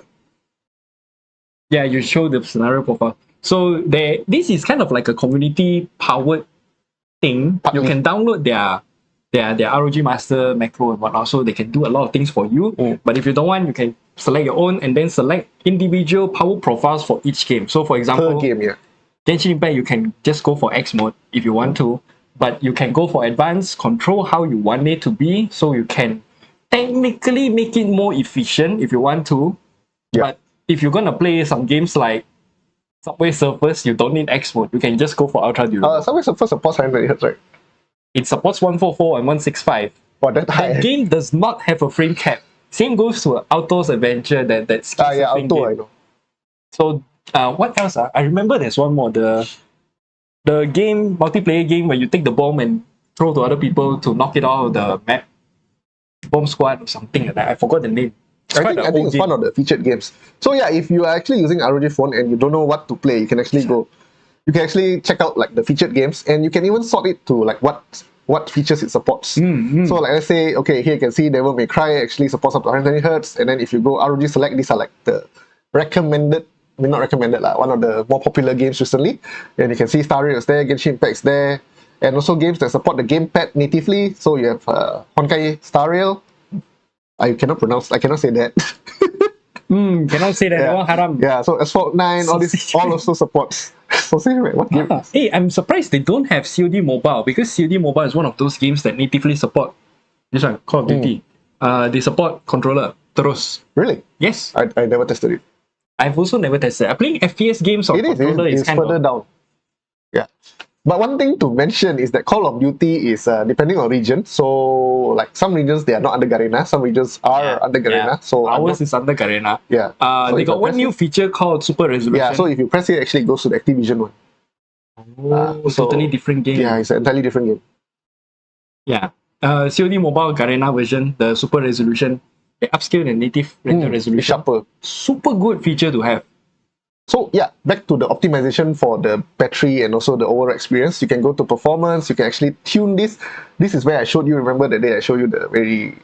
Speaker 3: Yeah, you show the scenario profile. So this is kind of like a community powered thing. You can download their ROG Master macro and whatnot, so they can do a lot of things for you. But if you don't want, you can select your own and then select individual power profiles for each game. So for example, Genshin Impact, you can just go for X mode if you want to, but you can go for advanced, control how you want it to be, so you can technically make it more efficient if you want to. But if you're gonna play some games like Subway Surfers, you don't need X mode. You can just go for ultra durable.
Speaker 2: Subway Surfers supports 120 Hz, right?
Speaker 3: It supports 144 and 165.
Speaker 2: Oh, that high.
Speaker 3: The game does not have a frame cap. Same goes to Alto's Adventure, that's
Speaker 2: Alto, I know.
Speaker 3: So what else? I remember there's one more. The game, multiplayer game where you take the bomb and throw to other people to knock it out of the map. Bomb Squad or something like that. I forgot the name.
Speaker 2: I think it's one of the featured games. So yeah, if you are actually using ROG Phone and you don't know what to play, you can actually check out like the featured games, and you can even sort it to like what features it supports. So like let's say, okay, here you can see Devil May Cry actually supports up to 120 Hz, and then if you go ROG Select, these are like the recommended, I mean not recommended, like one of the more popular games recently. And you can see Star Rail is there, Genshin Impact's there, and also games that support the gamepad natively. So you have Honkai Star Rail. I cannot say that.
Speaker 3: Cannot say that.
Speaker 2: Yeah.
Speaker 3: Oh, haram.
Speaker 2: Yeah, so Asphalt 9, all this, all also supports. So say, what game?
Speaker 3: Hey, I'm surprised they don't have COD Mobile, because COD Mobile is one of those games that natively support this one, Call of Duty. They support controller. Terus.
Speaker 2: Really?
Speaker 3: Yes.
Speaker 2: I never tested it.
Speaker 3: I've also never tested. Playing FPS games on controller is kind
Speaker 2: further
Speaker 3: of
Speaker 2: down. Yeah. But one thing to mention is that Call of Duty is depending on region. So like some regions they are not under Garena, some regions are under Garena.
Speaker 3: Yeah.
Speaker 2: So
Speaker 3: ours is under Garena.
Speaker 2: Yeah. So
Speaker 3: they
Speaker 2: if
Speaker 3: got
Speaker 2: I
Speaker 3: one
Speaker 2: press
Speaker 3: new
Speaker 2: it-
Speaker 3: feature called Super Resolution.
Speaker 2: Yeah. So if you press it, actually goes to the Activision one. So-
Speaker 3: totally different game.
Speaker 2: Yeah, it's an entirely different game.
Speaker 3: Yeah. COD Mobile Garena version, the Super Resolution, they upscale the native render
Speaker 2: It's
Speaker 3: resolution.
Speaker 2: sharper.
Speaker 3: Super good feature to have.
Speaker 2: So yeah, back to the optimization for the battery and also the overall experience. You can go to performance. You can actually tune this. This is where I showed you. Remember the day I showed you the very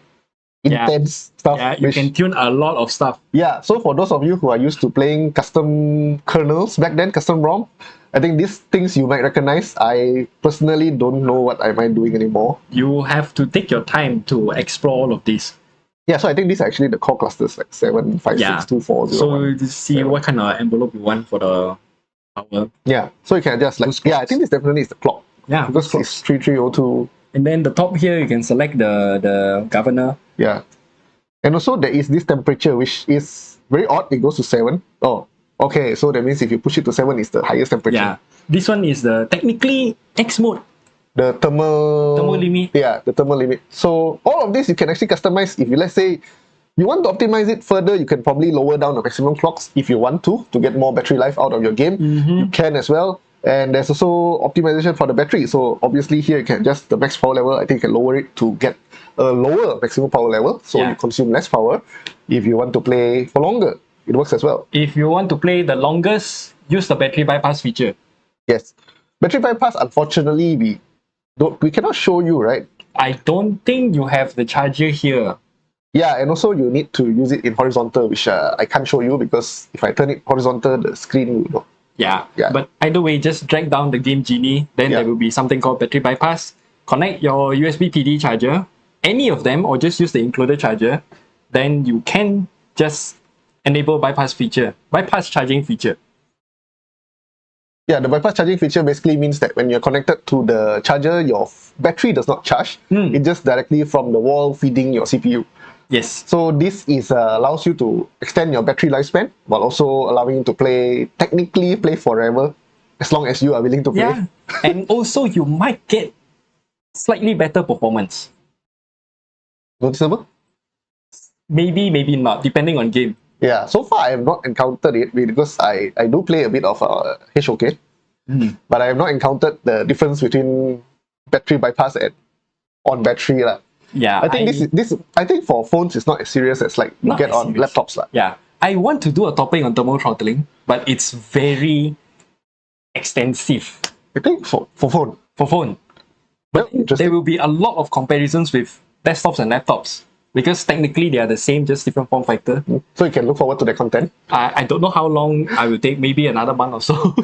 Speaker 2: intense stuff.
Speaker 3: Yeah, you
Speaker 2: which-
Speaker 3: can tune a lot of stuff.
Speaker 2: Yeah, so for those of you who are used to playing custom kernels back then, custom ROM, I think these things you might recognize. I personally don't know what am I doing anymore.
Speaker 3: You have to take your time to explore all of this.
Speaker 2: Yeah, so I think these are actually the core clusters, like 7, 5,
Speaker 3: Yeah.
Speaker 2: 6, 2, 4, 0,
Speaker 3: So
Speaker 2: 1.
Speaker 3: you just see what kind of envelope you want for the power.
Speaker 2: Yeah, so you can adjust like,
Speaker 3: Those
Speaker 2: yeah, I
Speaker 3: clocks.
Speaker 2: think this definitely is the clock.
Speaker 3: Yeah,
Speaker 2: Because
Speaker 3: those
Speaker 2: it's 3302.
Speaker 3: And then the top here, you can select the governor.
Speaker 2: Yeah. And also there is this temperature which is very odd. It goes to 7. Oh, okay. So that means if you push it to 7, it's the highest temperature.
Speaker 3: Yeah. This one is the technically X mode.
Speaker 2: The thermal
Speaker 3: limit.
Speaker 2: Yeah, the thermal limit. So all of this you can actually customize. If you, let's say you want to optimize it further, you can probably lower down the maximum clocks if you want to get more battery life out of your game. You can as well. And there's also optimization for the battery. So obviously here you can adjust the max power level. I think you can lower it to get a lower maximum power level, so you consume less power. If you want to play for longer, it works as well.
Speaker 3: If you want to play the longest, use the battery bypass feature.
Speaker 2: Yes. Battery bypass, unfortunately, we cannot show you, right?
Speaker 3: I don't think you have the charger here.
Speaker 2: Yeah, and also you need to use it in horizontal, which I can't show you because if I turn it horizontal, the screen will.
Speaker 3: Yeah.
Speaker 2: Yeah.
Speaker 3: But either way, just drag down the Game Genie. Then there will be something called battery bypass. Connect your USB PD charger, any of them, or just use the included charger. Then you can just enable bypass charging feature.
Speaker 2: Yeah, the bypass charging feature basically means that when you're connected to the charger, your battery does not charge. It just directly from the wall feeding your CPU.
Speaker 3: Yes.
Speaker 2: So this is allows you to extend your battery lifespan while also allowing you to technically play forever, as long as you are willing to play.
Speaker 3: Yeah. And also you might get slightly better performance.
Speaker 2: Noticeable?
Speaker 3: Maybe, maybe not, depending on game.
Speaker 2: Yeah, so far I have not encountered it because I do play a bit of HOK, but I have not encountered the difference between battery bypass and on battery.
Speaker 3: Yeah.
Speaker 2: I think this I think for phones it's not as serious as like you
Speaker 3: Not
Speaker 2: get
Speaker 3: as
Speaker 2: on
Speaker 3: serious.
Speaker 2: laptops.
Speaker 3: Yeah. I want to do a topic on thermal throttling, but it's very extensive
Speaker 2: I think for phone.
Speaker 3: for phone.
Speaker 2: Well, interesting.
Speaker 3: There will be a lot of comparisons with desktops and laptops because technically they are the same, just different form factor.
Speaker 2: So you can look forward to the content.
Speaker 3: I don't know how long I will take, maybe another month or so.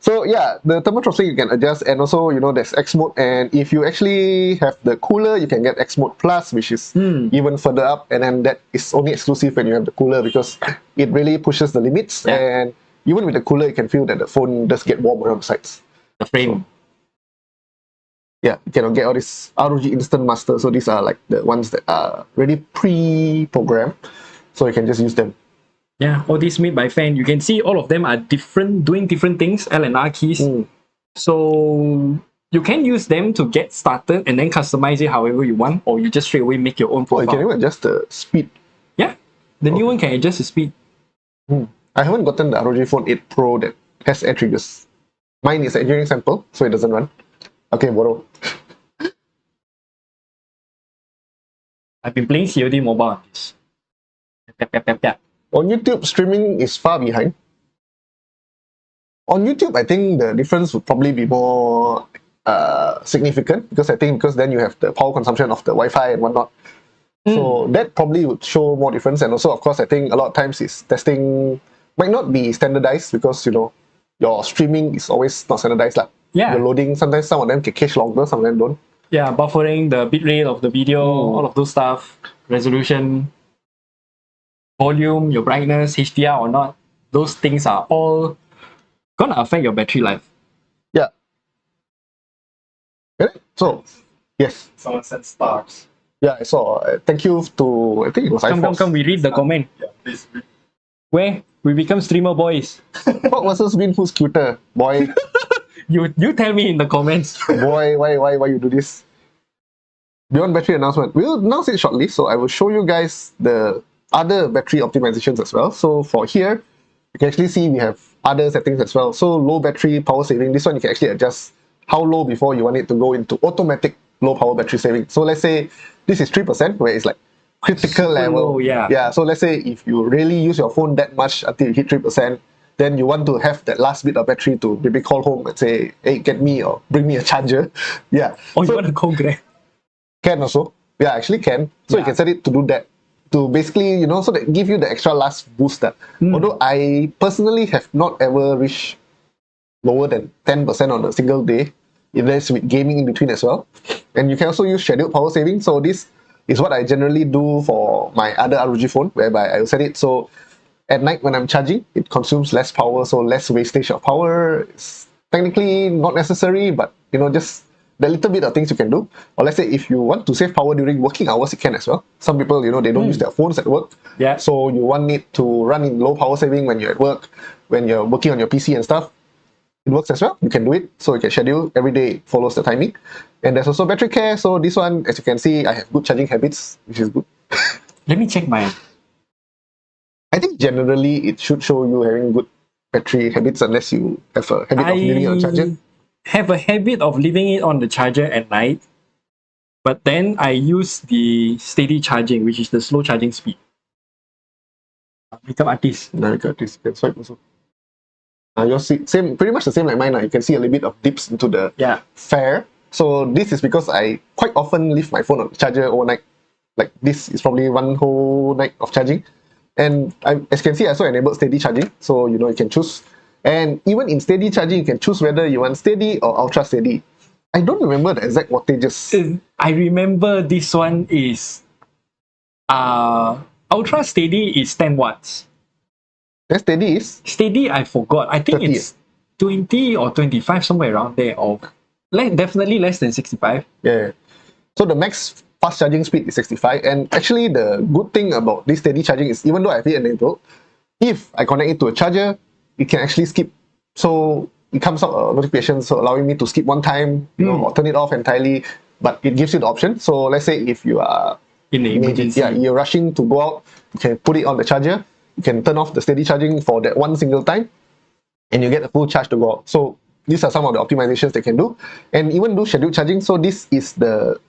Speaker 2: So yeah, the thermal throttling you can adjust, and also there's X mode, and if you actually have the cooler, you can get X mode plus, which is even further up, and then that is only exclusive when you have the cooler because it really pushes the limits, and even with the cooler, you can feel that the phone does get warm around the sides.
Speaker 3: The frame.
Speaker 2: Yeah, you can get all this ROG Instant Master, so these are like the ones that are already pre-programmed, so you can just use them.
Speaker 3: Yeah, all these made by fan. You can see all of them are different, doing different things, L and R keys. So you can use them to get started and then customize it however you want, or you just straight away make your own
Speaker 2: Oh, you
Speaker 3: profile.
Speaker 2: can even adjust the speed.
Speaker 3: Yeah, the new one can adjust the speed.
Speaker 2: I haven't gotten the ROG Phone 8 Pro that has air triggers. Mine is an engineering sample, so it doesn't run. Okay, borrow.
Speaker 3: I've been playing COD mobile on this. Yap.
Speaker 2: On YouTube, streaming is far behind. On YouTube, I think the difference would probably be more significant because then you have the power consumption of the Wi-Fi and whatnot. So that probably would show more difference. And also, of course, I think a lot of times testing might not be standardized because, your streaming is always not standardized. Like,
Speaker 3: Yeah.
Speaker 2: you're loading, sometimes some of them can cache longer, some of them don't.
Speaker 3: Yeah, buffering, the bitrate of the video, all of those stuff, resolution, volume, your brightness, HDR or not, those things are all gonna affect your battery life.
Speaker 2: Yeah. Okay. So, yes.
Speaker 4: Someone said stars.
Speaker 2: Yeah, I saw. Thank you to, I think it was
Speaker 3: Come, we read the comment.
Speaker 4: Yeah, please read.
Speaker 3: Where we become streamer boys.
Speaker 2: What versus Win, who's cuter? Boy,
Speaker 3: You tell me in the comments.
Speaker 2: boy, why you do this? Beyond battery announcement, we'll announce it shortly. So I will show you guys the other battery optimizations as well. So for here, you can actually see we have other settings as well. So low battery power saving. This one you can actually adjust how low before you want it to go into automatic low power battery saving. So let's say this is 3%, where it's like critical level.
Speaker 3: low, yeah.
Speaker 2: Yeah. So let's say if you really use your phone that much until you hit 3%, then you want to have that last bit of battery to maybe call home and say, hey, get me or bring me a charger. Yeah.
Speaker 3: Or
Speaker 2: So-
Speaker 3: you want to go Grab.
Speaker 2: can also. Yeah, actually can. So you
Speaker 3: Yeah.
Speaker 2: can set it to do that. To basically, so that give you the extra last booster. Although I personally have not ever reached lower than 10% on a single day. There's with gaming in between as well. And you can also use scheduled power saving. So this is what I generally do for my other ROG phone, whereby I will set it so at night when I'm charging, it consumes less power, so less wastage of power. It's technically not necessary, but just the little bit of things you can do. Or let's say if you want to save power during working hours, you can as well. Some people, they don't use their phones at work.
Speaker 3: Yeah.
Speaker 2: So you want it to run in low power saving when you're at work, when you're working on your PC and stuff. It works as well. You can do it. So you can schedule every day, it follows the timing. And there's also battery care. So this one, as you can see, I have good charging habits, which is good.
Speaker 3: Let me check mine.
Speaker 2: I think generally it should show you having good battery habits unless you have a habit of leaving it on charger.
Speaker 3: have a habit of leaving it on the charger at night, but then I use the steady charging, which is the slow charging speed. Makeup artist.
Speaker 2: Now you got this. You can swipe also. Yours same, pretty much the same like mine. You can see a little bit of dips into the
Speaker 3: Yeah.
Speaker 2: fair. So this is because I quite often leave my phone on the charger overnight. Like this is probably one whole night of charging. And as you can see, I also enabled steady charging. So you can choose. And even in steady charging, you can choose whether you want steady or ultra steady. I don't remember the exact wattages.
Speaker 3: I remember this one is ultra steady is 10 watts.
Speaker 2: Then steady is
Speaker 3: Steady, I forgot. I think
Speaker 2: 30.
Speaker 3: it's 20 or 25, somewhere around there, or definitely less than 65.
Speaker 2: Yeah. So the max fast charging speed is 65. And actually, the good thing about this steady charging is even though I have it enabled, if I connect it to a charger, it can actually skip. So it comes up a notification, so allowing me to skip one time, or turn it off entirely. But it gives you the option. So let's say if you are
Speaker 3: In the emergency.
Speaker 2: you're rushing to go out, you can put it on the charger. You can turn off the steady charging for that one single time, and you get a full charge to go out. So these are some of the optimizations they can do, and even do scheduled charging. So this is the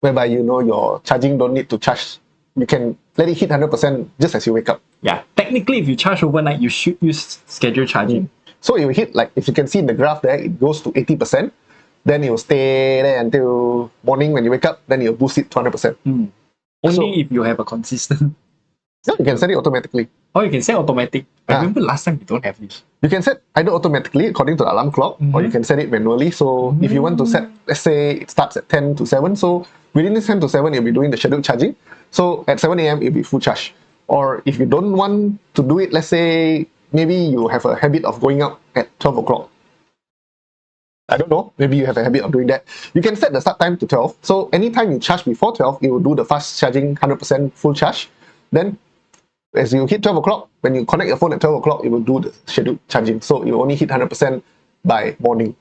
Speaker 2: whereby your charging don't need to charge. You can let it hit 100% just as you wake up.
Speaker 3: Yeah. Technically, if you charge overnight, you should use scheduled charging.
Speaker 2: So it will hit, like if you can see in the graph there, it goes to 80%. Then it will stay there until morning when you wake up. Then it will boost it to 100%.
Speaker 3: Only if you have a consistent.
Speaker 2: Yeah, you can set it automatically.
Speaker 3: Or you can set automatic. I
Speaker 2: Ah.
Speaker 3: remember last time we don't have this.
Speaker 2: You can set either automatically according to the alarm clock, or you can set it manually. So if you want to set, let's say it starts at 10 to 7. So within this 10 to 7, you'll be doing the scheduled charging. So at 7 a.m., it'll be full charge. Or if you don't want to do it, let's say maybe you have a habit of going out at 12 o'clock. I don't know, maybe you have a habit of doing that. You can set the start time to 12. So anytime you charge before 12, it will do the fast charging 100% full charge. Then as you hit 12 o'clock, when you connect your phone at 12 o'clock, it will do the scheduled charging. So it will only hit 100% by morning.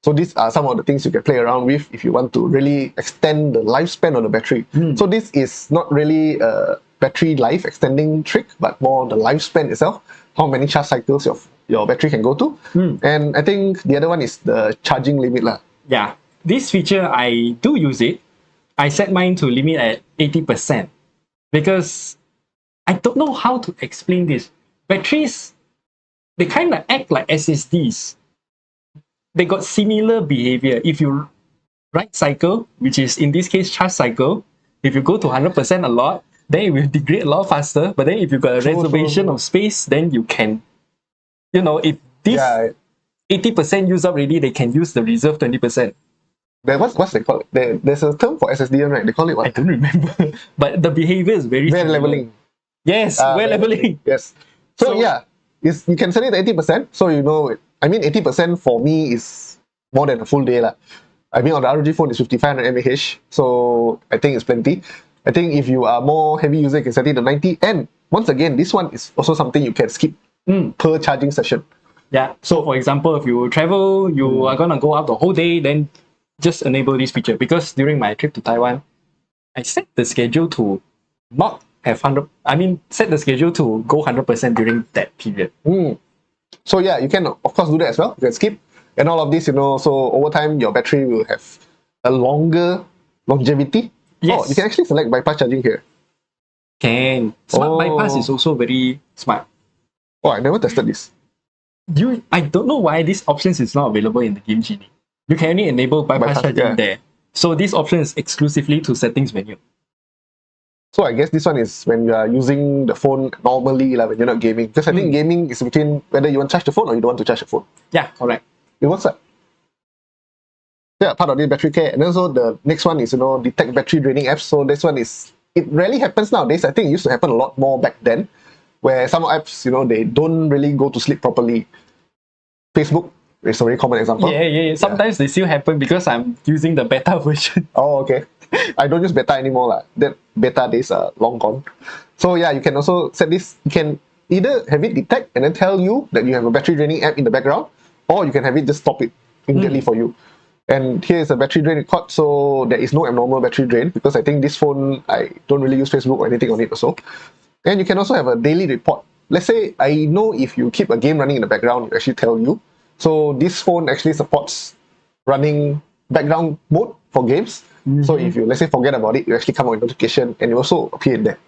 Speaker 2: So these are some of the things you can play around with if you want to really extend the lifespan of the battery. So this is not really a battery life extending trick, but more the lifespan itself, how many charge cycles your battery can go to. And I think the other one is the charging limit.
Speaker 3: Yeah. This feature, I do use it. I set mine to limit at 80% because I don't know how to explain this. Batteries, they kind of act like SSDs. They got similar behavior. If you write cycle, which is in this case charge cycle, if you go to 100% a lot, then it will degrade a lot faster. But then if you got a reservation of space, then you can, if this
Speaker 2: Yeah.
Speaker 3: 80% used up already, they can use the reserve 20%.
Speaker 2: What's they call it? There's a term for SSD, right? They call it
Speaker 3: I
Speaker 2: what?
Speaker 3: don't remember. But the behavior is very
Speaker 2: Wear
Speaker 3: similar.
Speaker 2: leveling.
Speaker 3: Yes, wear leveling.
Speaker 2: Yes. So,
Speaker 3: So-
Speaker 2: yeah, you can set it at 80%. So you know it. I mean, 80% for me is more than a full day lah. I mean, on the ROG phone is 5500 mAh, so I think it's plenty. I think if you are more heavy user, you can set it to 90. And once again, this one is also something you can skip per charging session.
Speaker 3: Yeah. So for example, if you travel, you are gonna go out the whole day, then just enable this feature. Because during my trip to Taiwan, I set the schedule to not have 100. I mean, set the schedule to go 100% during that period.
Speaker 2: So yeah, you can of course do that as well. You can skip. And all of this, so over time, your battery will have a longer longevity.
Speaker 3: Yes.
Speaker 2: Oh, you can actually select bypass charging here.
Speaker 3: Can smart bypass is also very smart.
Speaker 2: Oh, I never tested this.
Speaker 3: I don't know why this option is not available in the Game Genie. You can only enable bypass
Speaker 2: Bypass,
Speaker 3: charging
Speaker 2: yeah.
Speaker 3: there. So this option is exclusively to settings menu.
Speaker 2: So I guess this one is when you are using the phone normally, like when you're not gaming. Because I think gaming is between whether you want to charge the phone or you don't want to charge the phone.
Speaker 3: Yeah, correct.
Speaker 2: It works like. Yeah, part of this battery care. And also the next one is, detect battery draining apps. So this one is, it rarely happens nowadays. I think it used to happen a lot more back then, where some apps, they don't really go to sleep properly. Facebook is a very common example.
Speaker 3: Yeah. Sometimes they still happen because I'm using the beta version.
Speaker 2: Oh, okay. I don't use beta anymore. That beta days are long gone. So yeah, you can also set this. You can either have it detect and then tell you that you have a battery draining app in the background, or you can have it just stop it immediately for you. And here is a battery drain record, so there is no abnormal battery drain because I think this phone, I don't really use Facebook or anything on it also. And you can also have a daily report. Let's say I know if you keep a game running in the background, it actually tell you. So this phone actually supports running background mode for games. So if you, let's say, forget about it, you actually come out with notification and it also appear in there.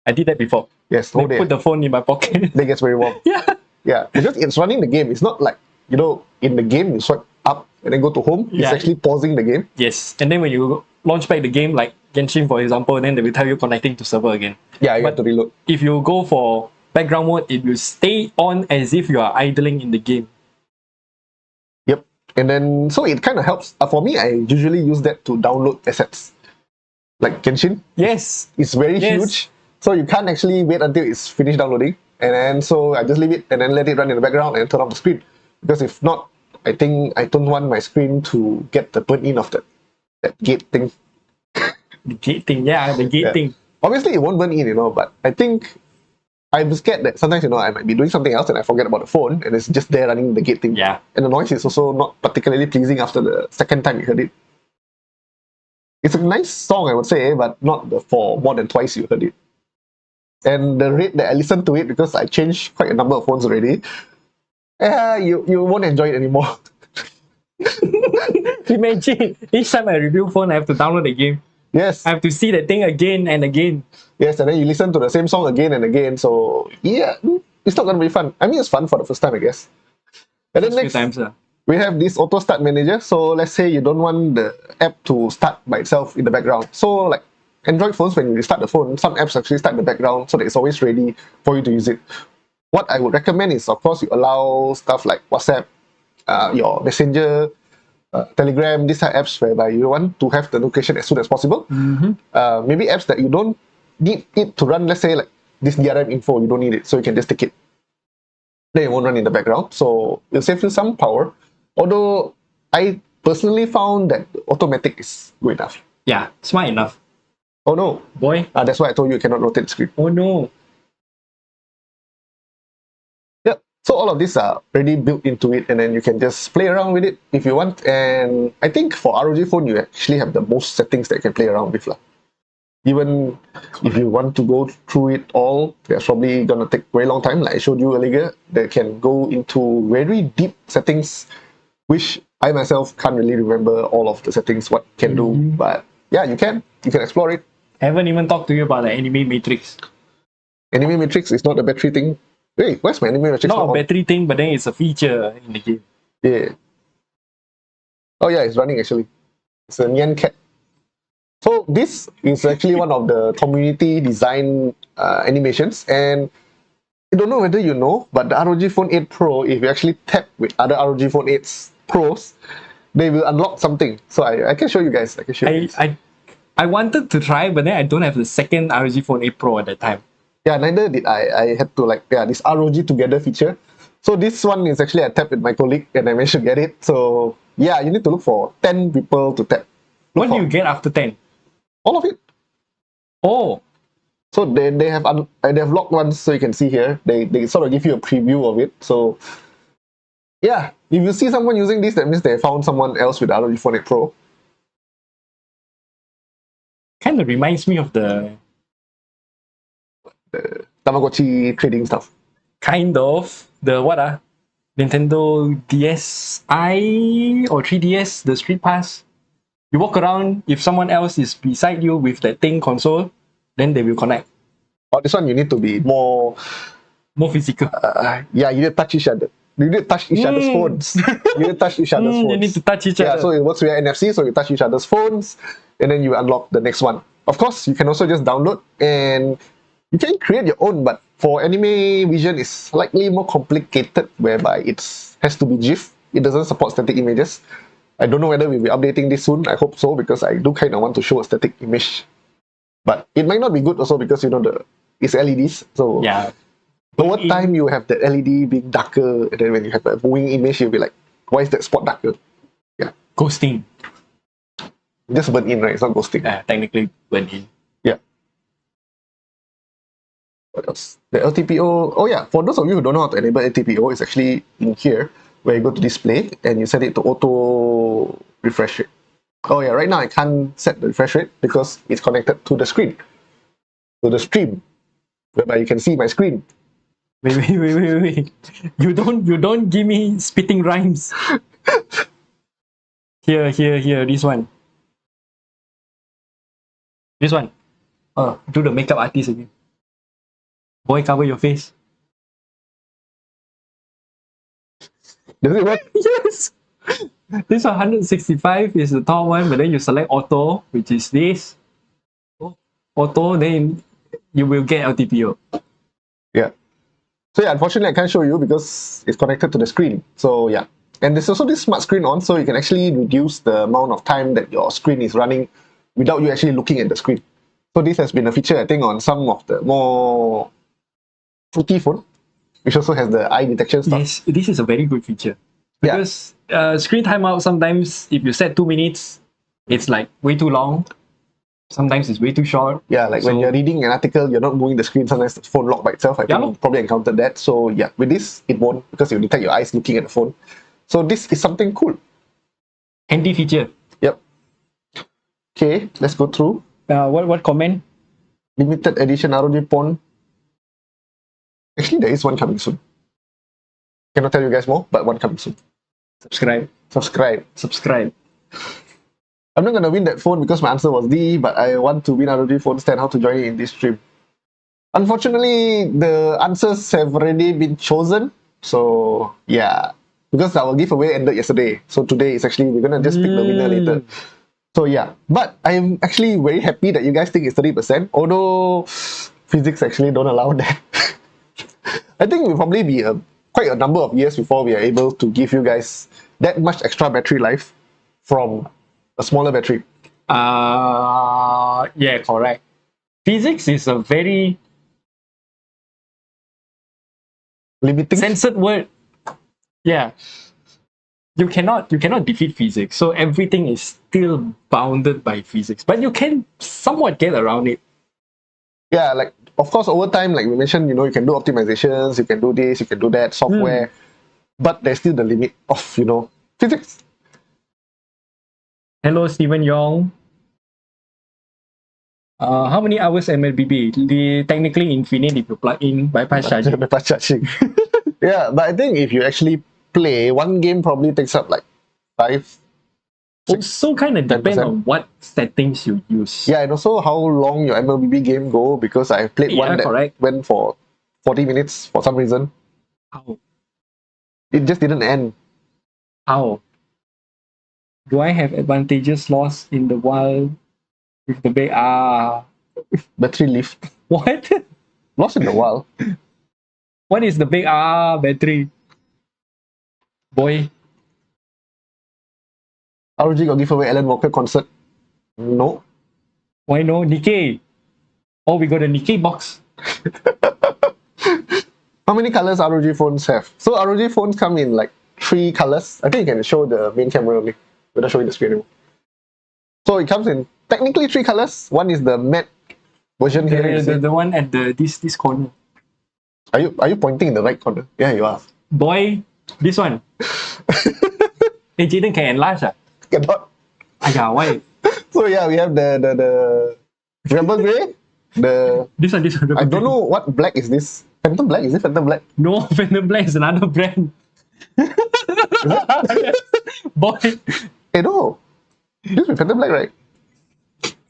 Speaker 3: I did that before.
Speaker 2: Yes,
Speaker 3: I
Speaker 2: hold there.
Speaker 3: put the phone in my pocket.
Speaker 2: That gets very warm.
Speaker 3: Yeah.
Speaker 2: Yeah, because it's running the game. It's not like, in the game you swipe up and then go to home. It's
Speaker 3: Yeah.
Speaker 2: actually pausing the game.
Speaker 3: Yes. And then when you launch back the game, like Genshin, for example, then they will tell you connecting to server again.
Speaker 2: Yeah, you
Speaker 3: But-
Speaker 2: have to reload.
Speaker 3: If you go for background mode, it will stay on as if you are idling in the game.
Speaker 2: Yep. And then, so it kind of helps. For me, I usually use that to download assets. Like Genshin,
Speaker 3: Yes.
Speaker 2: it's very
Speaker 3: Yes.
Speaker 2: huge. So you can't actually wait until it's finished downloading. And then, so I just leave it and then let it run in the background and turn off the screen. Because if not, I think I don't want my screen to get the burn in of that gate thing.
Speaker 3: The gate thing. Yeah, the gate
Speaker 2: Yeah.
Speaker 3: thing.
Speaker 2: Obviously, it won't burn in, but I think I'm scared that sometimes, I might be doing something else and I forget about the phone and it's just there running the gate thing.
Speaker 3: Yeah.
Speaker 2: And the noise is also not particularly pleasing after the second time you heard it. It's a nice song, I would say, but not for more than twice you heard it. And the rate that I listened to it, because I changed quite a number of phones already, you won't enjoy it anymore.
Speaker 3: Imagine each time I review phone, I have to download the game.
Speaker 2: Yes,
Speaker 3: I have to see the thing again and again.
Speaker 2: yes, and then you listen to the same song again and again. So yeah, it's not gonna be fun. I mean, it's fun for the first time, I guess. And then
Speaker 3: Few
Speaker 2: next,
Speaker 3: times.
Speaker 2: we have this auto start manager. So let's say you don't want the app to start by itself in the background. So like Android phones, when you start the phone, some apps actually start in the background so that it's always ready for you to use it. What I would recommend is, of course, you allow stuff like WhatsApp, your Messenger, Telegram, these are apps whereby you want to have the notification as soon as possible. Maybe apps that you don't need it to run, let's say like this DRM info, you don't need it, so you can just take it. Then it won't run in the background, so it'll save you some power. Although I personally found that automatic is good enough.
Speaker 3: Yeah, smart enough.
Speaker 2: Oh no,
Speaker 3: Boy.
Speaker 2: that's why I told you cannot rotate the screen.
Speaker 3: Oh no.
Speaker 2: Yep. So all of these are already built into it, and then you can just play around with it if you want. And I think for ROG phone, you actually have the most settings that you can play around with. Even if you want to go through it all, it's probably gonna take a very long time. Like I showed you earlier, they can go into very deep settings, which I myself can't really remember all of the settings what can do. But yeah, you can explore it.
Speaker 3: Haven't even talked to you about the anime matrix.
Speaker 2: Enemy matrix is not a battery thing. Wait, where's my enemy matrix?
Speaker 3: Not a
Speaker 2: on?
Speaker 3: battery thing, but then it's a feature in the game.
Speaker 2: Yeah. Oh yeah, it's running actually. It's a Nyan cat. So this is actually one of the community design animations, and I don't know whether you know, but the ROG Phone 8 Pro, if you actually tap with other ROG Phone 8 Pros, they will unlock something. So I can show you guys. I can show you.
Speaker 3: I wanted to try, but then I don't have the second ROG Phone 8 Pro at that time.
Speaker 2: Yeah, neither did I. I had to this ROG Together feature. So this one is actually I tapped with my colleague and I managed to get it. So yeah, you need to look for 10 people to tap.
Speaker 3: What do you get after 10?
Speaker 2: All of it.
Speaker 3: Oh,
Speaker 2: So they have locked ones, so you can see here. They sort of give you a preview of it. So yeah, if you see someone using this, that means they found someone else with the ROG Phone 8 Pro.
Speaker 3: kind of reminds me of the
Speaker 2: Tamagotchi trading stuff.
Speaker 3: kind of the Nintendo DSi or 3DS, the Street Pass. You walk around, if someone else is beside you with that thing console, then they will connect.
Speaker 2: Oh, this one you need to be more.
Speaker 3: More physical.
Speaker 2: Yeah, you need to touch each other. You need to touch each other's phones. You need to touch each other's phones.
Speaker 3: You need to touch each
Speaker 2: Yeah,
Speaker 3: other.
Speaker 2: so it works via NFC, so you touch each other's phones, and then you unlock the next one. Of course, you can also just download, and you can create your own, but for anime vision, it's slightly more complicated, whereby it has to be GIF. It doesn't support static images. I don't know whether we'll be updating this soon. I hope so, because I do kind of want to show a static image. But it might not be good also because, it's LEDs, so
Speaker 3: Yeah.
Speaker 2: over time you have the LED being darker, and then when you have a moving image, you'll be like, why is that spot darker?
Speaker 3: Ghosting.
Speaker 2: Just burn in, right? It's not ghosting.
Speaker 3: Technically went in.
Speaker 2: Yeah. What else? The LTPO. Oh yeah, for those of you who don't know how to enable LTPO, it's actually in here where you go to display and you set it to auto refresh rate. Oh yeah, right now I can't set the refresh rate because it's connected to the screen, to the stream, whereby you can see my screen.
Speaker 3: Wait. You don't give me spitting rhymes. Here, this one. This one. Do the makeup artist again. Boy, cover your face.
Speaker 2: Does it work?
Speaker 3: Yes! This 165 is the top one, but then you select auto, which is this. Auto, then you will get LTPO.
Speaker 2: Yeah. So yeah, unfortunately I can't show you because it's connected to the screen. So yeah. And there's also this smart screen on, so you can actually reduce the amount of time that your screen is running without you actually looking at the screen. So this has been a feature, I think, on some of the more fruity phone, which also has the eye detection stuff.
Speaker 3: Yes, this is a very good feature.
Speaker 2: Yeah.
Speaker 3: Because screen timeout, sometimes if you set 2 minutes, it's like way too long. Sometimes it's way too short.
Speaker 2: Yeah, like when
Speaker 3: So-
Speaker 2: you're reading an article, you're not moving the screen, sometimes the phone lock by itself. I think
Speaker 3: lor.
Speaker 2: you probably encountered that. So yeah, with this, it won't, because you detect your eyes looking at the phone. So this is something cool.
Speaker 3: Handy feature.
Speaker 2: Yep. Okay, let's go through.
Speaker 3: What comment?
Speaker 2: Limited edition ROG Phone. Actually, there is one coming soon. Cannot tell you guys more, but one coming soon.
Speaker 3: Subscribe.
Speaker 2: Subscribe. I'm not gonna win that phone because my answer was D, but I want to win ROG Phone stand. How to join it in this stream? Unfortunately, the answers have already been chosen. So yeah, because our giveaway ended yesterday. So today is actually we're gonna just pick the winner later. So yeah, but I'm actually very happy that you guys think it's 30%. Although physics actually don't allow that. I think we'll probably be quite a number of years before we are able to give you guys that much extra battery life from a smaller battery.
Speaker 3: Yeah, correct. Physics is a very
Speaker 2: Limiting.
Speaker 3: censored word. Yeah. You cannot defeat physics. So everything is still bounded by physics. But you can somewhat get around it.
Speaker 2: Yeah, like of course over time, like we mentioned, you can do optimizations, you can do this, you can do that, software, but there's still the limit of, physics.
Speaker 3: Hello, Stephen Yong. How many hours MLBB? The technically infinite if you plug in bypass charging.
Speaker 2: Bypass charging. Yeah, but I think if you actually play, one game probably takes up like
Speaker 3: Also kind of depend
Speaker 2: 10%.
Speaker 3: on what settings you use.
Speaker 2: Yeah, and also how long your MLBB game go, because I played
Speaker 3: Yeah,
Speaker 2: one that
Speaker 3: correct.
Speaker 2: went for 40 minutes for some reason.
Speaker 3: How?
Speaker 2: It just didn't end.
Speaker 3: How? Do I have advantageous loss in the wild with the big
Speaker 2: Battery lift.
Speaker 3: what?
Speaker 2: Lost in the wild.
Speaker 3: What is the big battery? Boy.
Speaker 2: ROG got giveaway Alan Walker concert. No.
Speaker 3: Why no? Nikkei. Oh, we got a Nikkei box.
Speaker 2: How many colors ROG phones have? So ROG phones come in like 3 colors. I think you can show the main camera only without showing the screen anymore. So it comes in technically 3 colors. One is the matte version here. You see.
Speaker 3: The one at this corner.
Speaker 2: Are you pointing in the right corner? Yeah, you are.
Speaker 3: Boy, this one. Hey, Jaden can enlarge.
Speaker 2: Cannot.
Speaker 3: Aya, why?
Speaker 2: So yeah, we have the Rebel Grey.
Speaker 3: This one.
Speaker 2: I don't know what black is this. Phantom Black? Is it Phantom Black?
Speaker 3: No, Phantom Black is another brand. Boy.
Speaker 2: Hey, no. This is Phantom Black, right?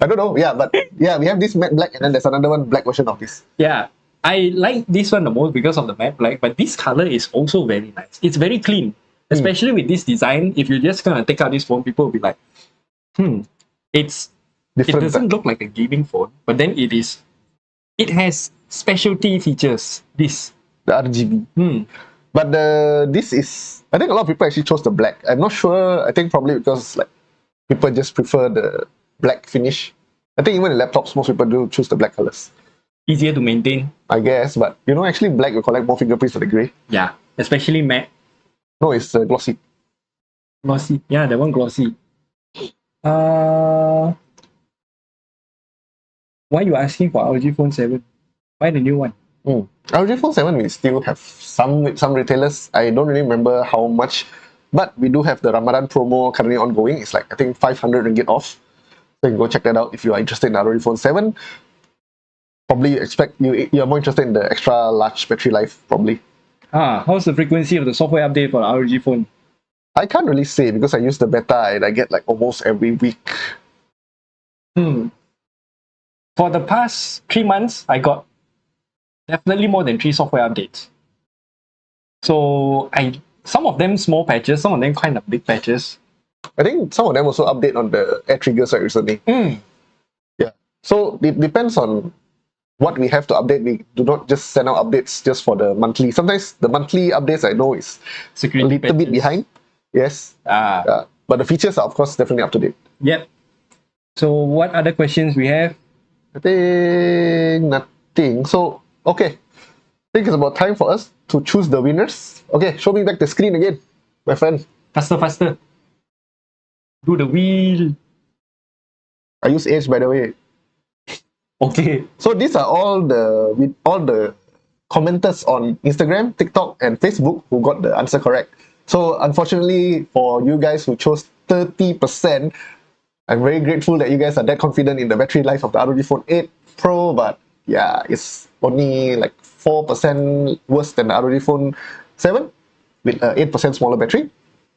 Speaker 2: I don't know. Yeah, but yeah, we have this matte black, and then there's another one black version of this.
Speaker 3: Yeah, I like this one the most because of the matte black, but this color is also very nice. It's very clean, especially with this design. If you're just gonna take out this phone, people will be like, it
Speaker 2: Different.
Speaker 3: doesn't look like a gaming phone, but then it has specialty features. This.
Speaker 2: The RGB. But this is, I think a lot of people actually chose the black. I'm not sure. I think probably because like people just prefer the black finish. I think even in laptops, most people do choose the black colors.
Speaker 3: Easier to maintain.
Speaker 2: I guess, but you know, actually black will collect more fingerprints than the grey.
Speaker 3: Yeah, especially matte.
Speaker 2: No, it's glossy.
Speaker 3: Glossy. Yeah, that one glossy. Why you asking for ROG Phone 7? Why the new one?
Speaker 2: ROG Phone 7, we still have some retailers. I don't really remember how much, but we do have the Ramadan promo currently ongoing. It's like, I think 500 ringgit off. So you can go check that out if you are interested in ROG Phone 7. Probably expect you're more interested in the extra large battery life, probably.
Speaker 3: How's the frequency of the software update for the ROG Phone?
Speaker 2: I can't really say because I use the beta and I get like almost every week.
Speaker 3: For the past 3 months, I got definitely more than 3 software updates. So some of them small patches, some of them kind of big patches.
Speaker 2: I think some of them also update on the air triggers right recently. Yeah. So it depends on what we have to update. We do not just send out updates just for the monthly. Sometimes the monthly updates I know is
Speaker 3: Security
Speaker 2: a little bit behind. Yes. But the features are of course definitely up to date.
Speaker 3: Yep. So what other questions we have?
Speaker 2: I think nothing. So okay. I think it's about time for us to choose the winners. Okay, show me back the screen again, my friend.
Speaker 3: Faster. Do the wheel.
Speaker 2: I use Edge, by the way.
Speaker 3: Okay.
Speaker 2: So these are all the commenters on Instagram, TikTok, and Facebook who got the answer correct. So unfortunately for you guys who chose 30%, I'm very grateful that you guys are that confident in the battery life of the ROG Phone 8 Pro, but yeah, it's only like 4% worse than the ROG Phone 7 with an 8% smaller battery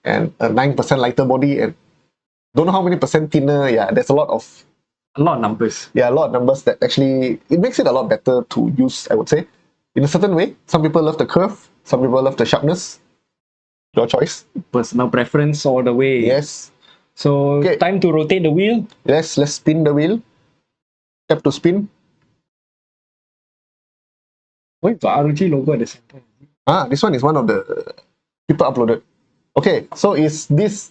Speaker 2: and a 9% lighter body, and don't know how many percent thinner. Yeah, there's a lot of
Speaker 3: numbers.
Speaker 2: Yeah, a lot of numbers that actually, it makes it a lot better to use, I would say. In a certain way, some people love the curve, some people love the sharpness. Your choice.
Speaker 3: Personal preference all the way.
Speaker 2: Yes.
Speaker 3: So
Speaker 2: Okay.
Speaker 3: time to rotate the wheel.
Speaker 2: Let's spin the wheel. Tap to spin.
Speaker 3: Why got ROG logo at the center?
Speaker 2: This one is one of the people uploaded. Okay, so is this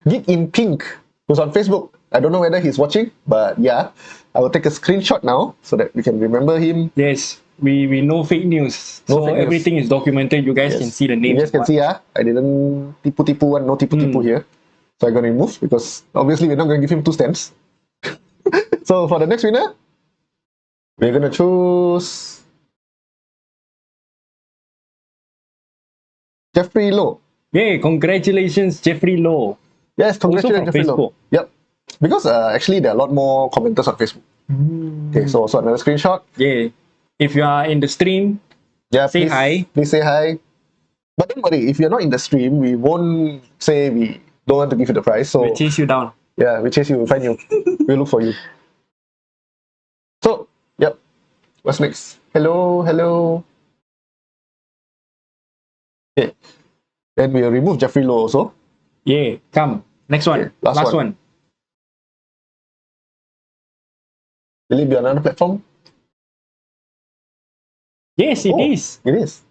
Speaker 2: Geek in Pink who's on Facebook. I don't know whether he's watching, but yeah, I will take a screenshot now so that we can remember him.
Speaker 3: Yes, we know fake news.
Speaker 2: No
Speaker 3: so
Speaker 2: fake news.
Speaker 3: everything is documented. You guys
Speaker 2: Yes.
Speaker 3: can see the names.
Speaker 2: You guys can see, I didn't tipu one, no tipu here. So I'm going to remove because obviously we're not going to give him 2 stamps. So for the next winner, we're going to choose Jeffrey Low.
Speaker 3: Yay, congratulations, Jeffrey Low.
Speaker 2: Yes, congratulations,
Speaker 3: from
Speaker 2: Jeffrey Low.
Speaker 3: Facebook.
Speaker 2: Yep. Because actually there are a lot more commenters on Facebook. Okay, so also another screenshot.
Speaker 3: Yeah. If you are in the stream,
Speaker 2: Yeah,
Speaker 3: Say hi.
Speaker 2: Please say hi. But don't worry, if you're not in the stream, we won't say we don't want to give you the prize. So
Speaker 3: We chase you down.
Speaker 2: yeah, we chase you, we'll find you, we'll look for you. So, yep. What's next? Hello, hello. Okay. Then we'll remove Jeffrey Low also.
Speaker 3: Yeah, come. Next one.
Speaker 2: Okay, last one. Will it be on another platform?
Speaker 3: Yes, it
Speaker 2: Oh,
Speaker 3: is.
Speaker 2: It is.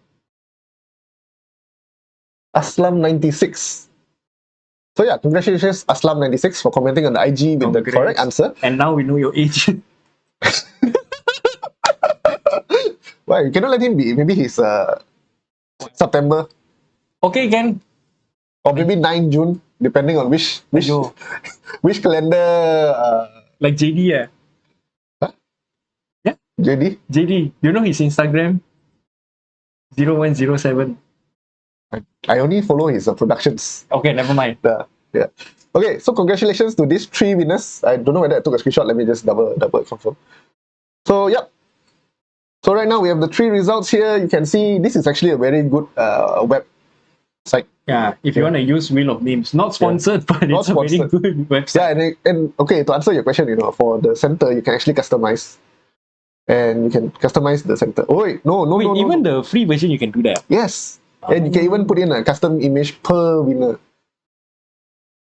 Speaker 2: Aslam96. So yeah, congratulations Aslam96 for commenting on the IG with the correct
Speaker 3: Congrats.
Speaker 2: answer.
Speaker 3: And now we know your age.
Speaker 2: Why? You cannot let him be. Maybe he's September
Speaker 3: Okay, again.
Speaker 2: or maybe 9 June, depending on which
Speaker 3: Aiyo.
Speaker 2: which calendar
Speaker 3: Like JD, yeah.
Speaker 2: JD.
Speaker 3: JD, you know his Instagram? 0107.
Speaker 2: I only follow his productions.
Speaker 3: Okay, never mind.
Speaker 2: Yeah. Okay, so congratulations to these 3 winners. I don't know whether I took a screenshot. Let me just double confirm. So yep. So right now we have the 3 results here. You can see this is actually a very good website.
Speaker 3: Yeah, if you want to use Wheel of Names, not sponsored, but
Speaker 2: Not
Speaker 3: it's a very
Speaker 2: sponsored.
Speaker 3: good website.
Speaker 2: Yeah, and okay, to answer your question, for the center you can actually customize, and you can customize the center. Oh wait, no,
Speaker 3: Wait, even
Speaker 2: no.
Speaker 3: the free version you can do that.
Speaker 2: Yes, and you can even put in a custom image per winner.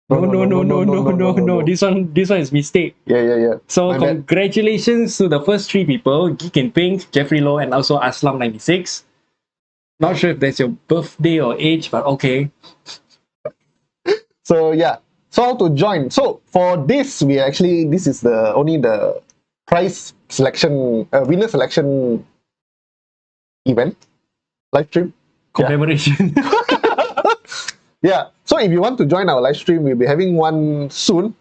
Speaker 3: No. This one is mistake.
Speaker 2: Yeah.
Speaker 3: So
Speaker 2: My bad.
Speaker 3: congratulations to the first 3 people, Geek in Pink, Jeffrey Low, and also Aslam96. Not sure if that's your birthday or age, but okay.
Speaker 2: So yeah, so how to join? So for this, this is only the prize selection, winner selection event, live stream.
Speaker 3: Commemoration.
Speaker 2: Yeah. So if you want to join our live stream, we'll be having one soon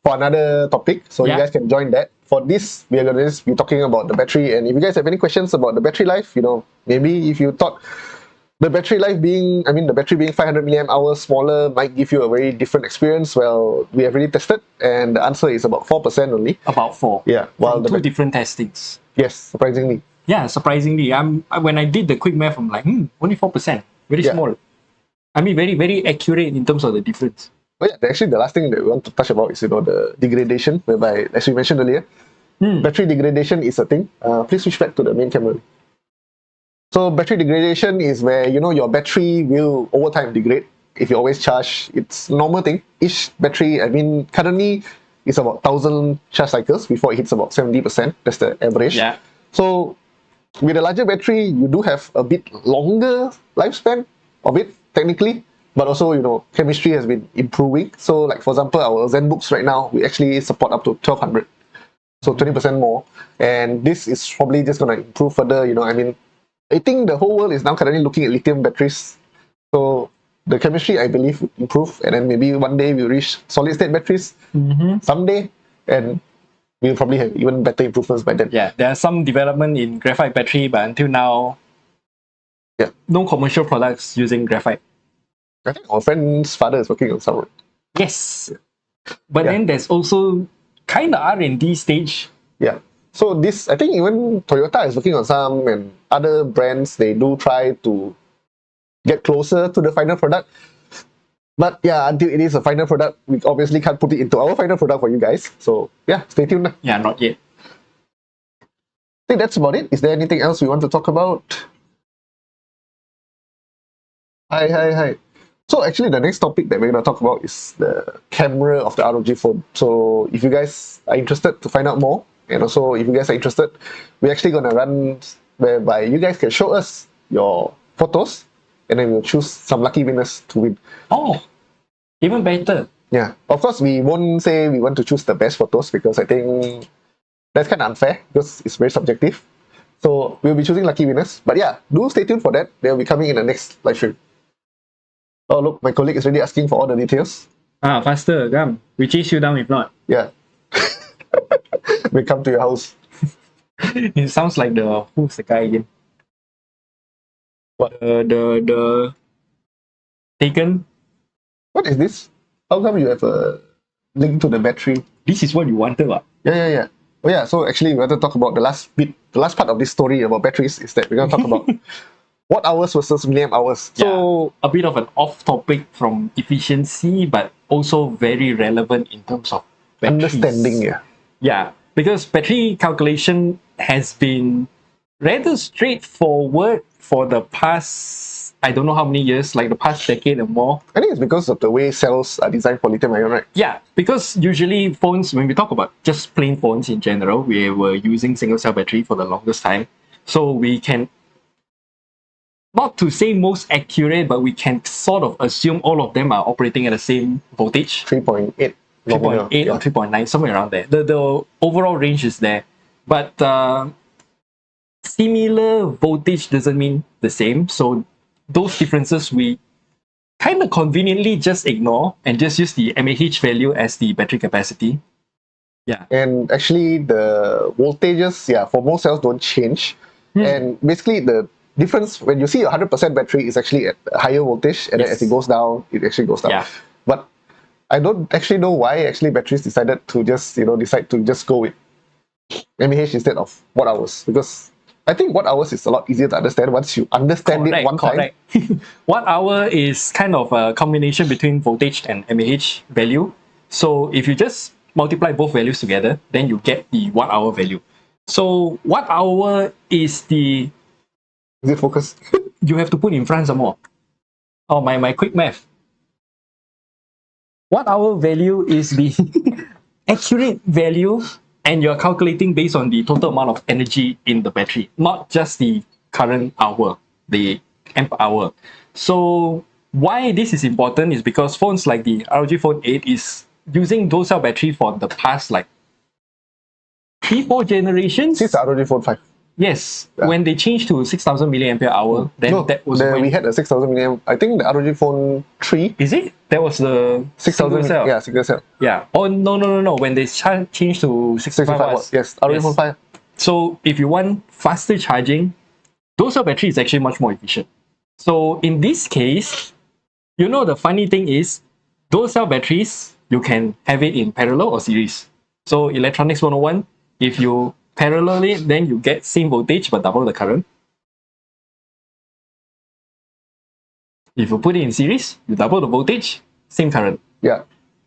Speaker 2: for another topic. So you
Speaker 3: Yeah.
Speaker 2: guys can join that. For this, we are going to just be talking about the battery. And if you guys have any questions about the battery life, maybe if you thought the battery being 500 milliamp hours smaller might give you a very different experience. Well, we have already tested, and the answer is about 4% only.
Speaker 3: About 4.
Speaker 2: Yeah. While
Speaker 3: From 2 different testings.
Speaker 2: yes, surprisingly.
Speaker 3: Yeah, surprisingly. When I did the quick math, I'm like, only 4%. Very
Speaker 2: Yeah.
Speaker 3: small. I mean, very, very accurate in terms of the difference.
Speaker 2: But yeah, actually, the last thing that we want to touch about is the degradation, whereby, as we mentioned earlier, battery degradation is a thing. Please switch back to the main camera. So battery degradation is where your battery will over time degrade if you always charge. It's a normal thing. Each battery, currently it's about 1,000 charge cycles before it hits about 70%. That's the average.
Speaker 3: Yeah.
Speaker 2: So with a larger battery, you do have a bit longer lifespan of it technically, but also chemistry has been improving. So like for example, our ZenBooks right now, we actually support up to 1,200, so 20% more, and this is probably just going to improve further. I think the whole world is now currently looking at lithium batteries, so the chemistry I believe would improve, and then maybe one day we'll reach solid state batteries someday, and we'll probably have even better improvements by then.
Speaker 3: Yeah, there's some development in graphite battery, but until now, no commercial products using graphite.
Speaker 2: I think our friend's father is working on some.
Speaker 3: Yes. But then there's also kind of R&D stage.
Speaker 2: Yeah. So this, I think even Toyota is working on some, and other brands, they do try to get closer to the final product. But yeah, until it is a final product, we obviously can't put it into our final product for you guys. So yeah, stay tuned.
Speaker 3: Yeah, not yet.
Speaker 2: I think that's about it. Is there anything else we want to talk about? Hi. So actually, the next topic that we're going to talk about is the camera of the ROG phone. So if you guys are interested to find out more, and also if you guys are interested, we're actually going to run whereby you guys can show us your photos, and then we'll choose some lucky winners to win.
Speaker 3: Oh, even better.
Speaker 2: Yeah. Of course, we won't say we want to choose the best photos, because I think that's kind of unfair, because it's very subjective. So we'll be choosing lucky winners. But yeah, do stay tuned for that. They'll be coming in the next live stream. Oh, look, my colleague is already asking for all the details.
Speaker 3: Faster, come. We chase you down if not.
Speaker 2: Yeah. We come to your house.
Speaker 3: It sounds like who's the guy again?
Speaker 2: What?
Speaker 3: The Taken.
Speaker 2: What is this? How come you have a link to the battery?
Speaker 3: This is what you wanted, what?
Speaker 2: Yeah. Oh yeah, so actually we want to talk about the last part of this story about batteries, is that we're going to talk about watt hours versus milliamp hours. So
Speaker 3: a bit of an off topic from efficiency, but also very relevant in terms of batteries.
Speaker 2: understanding, yeah.
Speaker 3: Yeah, because battery calculation has been rather straightforward for the past, I don't know how many years, like the past decade or more.
Speaker 2: I think it's because of the way cells are designed for lithium ion, right?
Speaker 3: Yeah, because usually phones, when we talk about just plain phones in general, we were using single cell battery for the longest time. So we can, not to say most accurate, but we can sort of assume all of them are operating at the same voltage.
Speaker 2: 3.8 nominal.
Speaker 3: 3.8 or 3.9, somewhere around there. The overall range is there. But similar voltage doesn't mean the same. So those differences we kind of conveniently just ignore and just use the mAh value as the battery capacity. Yeah.
Speaker 2: And actually, the voltages, yeah, for most cells don't change. And basically, the difference when you see a 100% battery is actually at a higher voltage, and then as it goes down, it actually goes down.
Speaker 3: Yeah.
Speaker 2: But I don't actually know why actually batteries decided to just decide to just go with mAh instead of watt hours, because I think watt hours is a lot easier to understand once you understand it one time.
Speaker 3: Watt hour is kind of a combination between voltage and mAh value. So if you just multiply both values together, then you get the watt hour value. So watt hour is the,
Speaker 2: Is it focused?
Speaker 3: you have to put in front some more. Oh, my quick math. Watt hour value is the accurate value, and you're calculating based on the total amount of energy in the battery, not just the current hour, the amp hour. So why this is important is because phones like the ROG Phone 8 is using dual cell battery for the past like 3-4 generations.
Speaker 2: Since the ROG Phone 5.
Speaker 3: Yes, when they changed to 6,000 milliampere hour, then
Speaker 2: No,
Speaker 3: that was when
Speaker 2: we had a 6,000 milliamp. I think the ROG Phone 3.
Speaker 3: Is it? That was the
Speaker 2: 6,000
Speaker 3: single cell.
Speaker 2: Yeah, single cell.
Speaker 3: Yeah. Oh no. When they changed to 65 watts.
Speaker 2: Yes, ROG Phone 5.
Speaker 3: So if you want faster charging, dual cell battery is actually much more efficient. So in this case, the funny thing is, dual cell batteries, you can have it in parallel or series. So electronics 101, if you parallel it, then you get same voltage but double the current. If you put it in series, you double the voltage, same current.
Speaker 2: Yeah.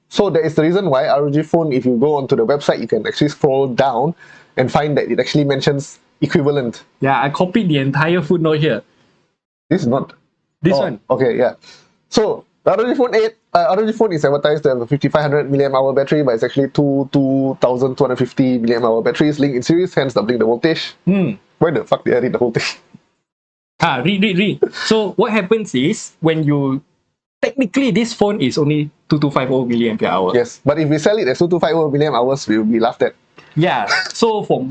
Speaker 2: So that is the reason why ROG Phone, if you go onto the website, you can actually scroll down and find that it actually mentions equivalent.
Speaker 3: Yeah, I copied the entire footnote here.
Speaker 2: This is not.
Speaker 3: This one.
Speaker 2: Okay, yeah. So ROG Phone 8, ROG Phone is advertised to have a 5500 milliamp hour battery, but it's actually 2250 milliamp hour batteries linked in series, hence doubling the voltage. Why the fuck did I read the whole thing?
Speaker 3: Read. So what happens is, when you, technically this phone is only 2250 milliampere hour.
Speaker 2: Yes, but if we sell it as 2250 milliamp hours, we will be laughed at.
Speaker 3: Yeah. So for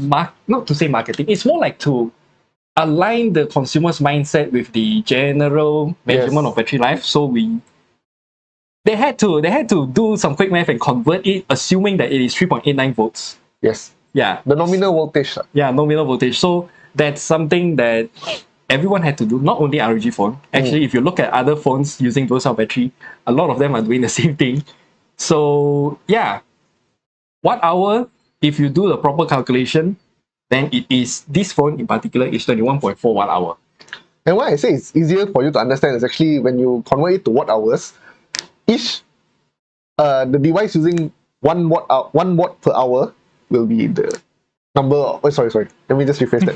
Speaker 3: not to say marketing, it's more like to align the consumer's mindset with the general measurement of battery life. So they had to do some quick math and convert it, assuming that it is 3.89 volts.
Speaker 2: Yes.
Speaker 3: Yeah.
Speaker 2: The nominal voltage.
Speaker 3: Yeah, nominal voltage. So that's something that everyone had to do, not only ROG Phone. Actually, if you look at other phones using dual cell battery, a lot of them are doing the same thing. So yeah, watt hour, if you do the proper calculation, then it is, this phone in particular is 21.4 watt hour.
Speaker 2: And why I say it's easier for you to understand is actually when you convert it to watt hours, each the device using 1 watt per hour will be the number of, sorry, let me just rephrase that.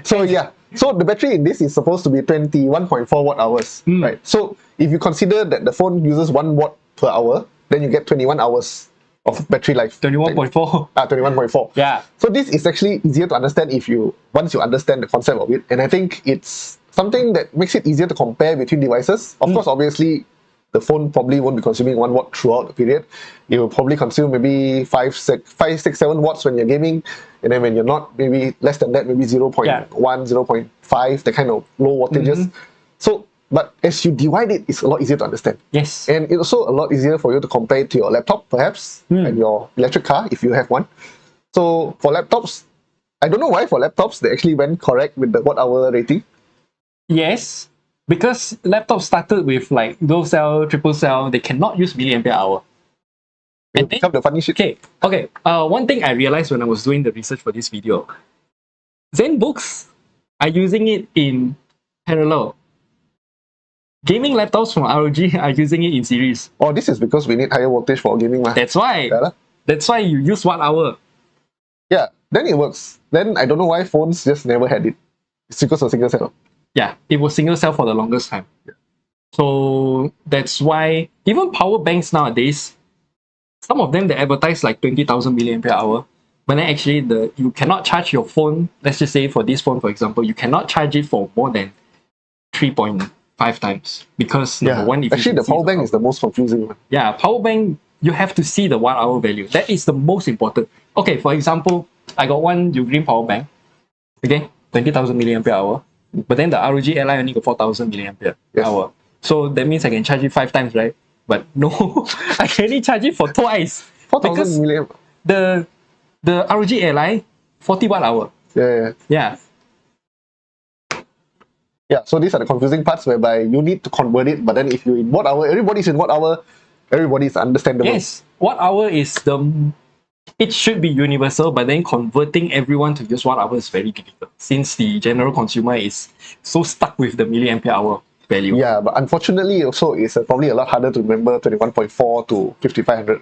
Speaker 2: So yeah, so the battery in this is supposed to be 21.4 watt hours, right? So if you consider that the phone uses 1 watt per hour, then you get 21 hours of battery life.
Speaker 3: 21.4.
Speaker 2: 21.4.
Speaker 3: Yeah.
Speaker 2: So this is actually easier to understand once you understand the concept of it. And I think it's something that makes it easier to compare between devices. Of course, obviously, the phone probably won't be consuming 1 watt throughout the period. It will probably consume maybe 5, 6, 7 watts when you're gaming. And then when you're not, maybe less than that, maybe 0.1, 0.5, the kind of low wattages. So, but as you divide it, it's a lot easier to understand.
Speaker 3: Yes.
Speaker 2: And it's also a lot easier for you to compare it to your laptop, perhaps, and your electric car, if you have one. So for laptops, I don't know why for laptops, they actually went correct with the watt hour rating.
Speaker 3: Yes, because laptops started with like dual cell, triple cell, they cannot use milliampere hour.
Speaker 2: And become the funny shit.
Speaker 3: Okay. One thing I realized when I was doing the research for this video, Zen books are using it in parallel. Gaming laptops from ROG are using it in series.
Speaker 2: Oh, this is because we need higher voltage for gaming.
Speaker 3: That's why.
Speaker 2: Yeah, lah.
Speaker 3: That's why you use watt hour.
Speaker 2: Yeah, then it works. Then I don't know why phones just never had it. It's because of single cell.
Speaker 3: Yeah, it was single cell for the longest time. So that's why even power banks nowadays, some of them they advertise like 20,000 milliampere hour, but then actually you cannot charge your phone. Let's just say for this phone, for example, you cannot charge it for more than 3.5 times because number one,
Speaker 2: Actually, the power bank is the most confusing one.
Speaker 3: yeah, power bank, you have to see the watt hour value. That is the most important. Okay, for example, I got one Ugreen power bank, okay, 20,000 milliampere hour, but then the ROG Ally only got 4,000 milliampere hour. So that means I can charge it 5 times, right? But no, I can only charge it for twice.
Speaker 2: 4,000 milliamp.
Speaker 3: The ROG Ally, 40 watt hour.
Speaker 2: Yeah. Yeah, so these are the confusing parts whereby you need to convert it, but then if you're in watt hour, everybody's in watt hour, everybody's understandable.
Speaker 3: Yes, watt hour is it should be universal, but then converting everyone to use watt hour is very difficult since the general consumer is so stuck with the milliampere hour value.
Speaker 2: Yeah, but unfortunately also it's probably a lot harder to remember 21.4 to 5500.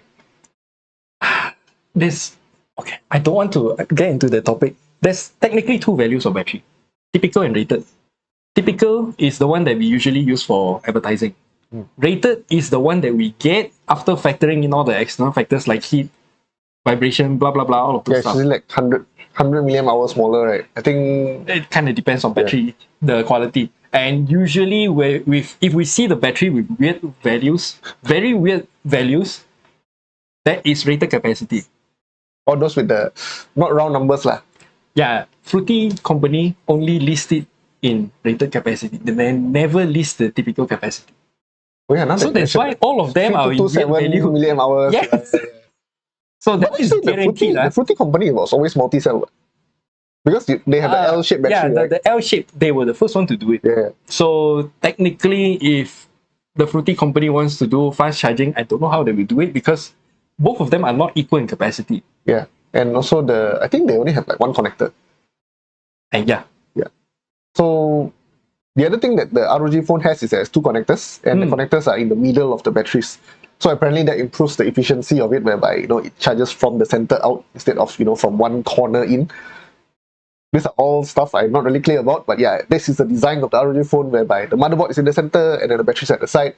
Speaker 3: Okay, I don't want to get into the topic. There's technically 2 values of battery, typical and rated. Typical is the one that we usually use for advertising. Rated is the one that we get after factoring in all the external factors like heat, vibration, blah blah blah, all of those
Speaker 2: Yeah,
Speaker 3: stuff.
Speaker 2: it's like 100 milliamp hours smaller, right? I think
Speaker 3: It kind of depends on battery, the quality. And usually if we see the battery with weird values, very weird values, that is rated capacity.
Speaker 2: all those with the not round numbers lah.
Speaker 3: Yeah, Fruity company only list it in rated capacity. They never list the typical capacity.
Speaker 2: Oh yeah, now
Speaker 3: So that's why all of them are in weird
Speaker 2: 3227
Speaker 3: value.
Speaker 2: milliamp hours.
Speaker 3: Yes. So that is
Speaker 2: Actually,
Speaker 3: guaranteed.
Speaker 2: the Fruity company was always multi-cell. Because they had the L-shaped battery,
Speaker 3: Yeah,
Speaker 2: right?
Speaker 3: the L-shaped, they were the first one to do it.
Speaker 2: Yeah.
Speaker 3: So technically, if the Fruity company wants to do fast charging, I don't know how they will do it because both of them are not equal in capacity.
Speaker 2: Yeah. And also I think they only have like one connector.
Speaker 3: And yeah,
Speaker 2: So the other thing that the ROG phone has is it has 2 connectors, and the connectors are in the middle of the batteries. So apparently that improves the efficiency of it, whereby it charges from the center out instead of from one corner in. These are all stuff I'm not really clear about, but yeah, this is the design of the ROG phone whereby the motherboard is in the center and then the batteries at the side,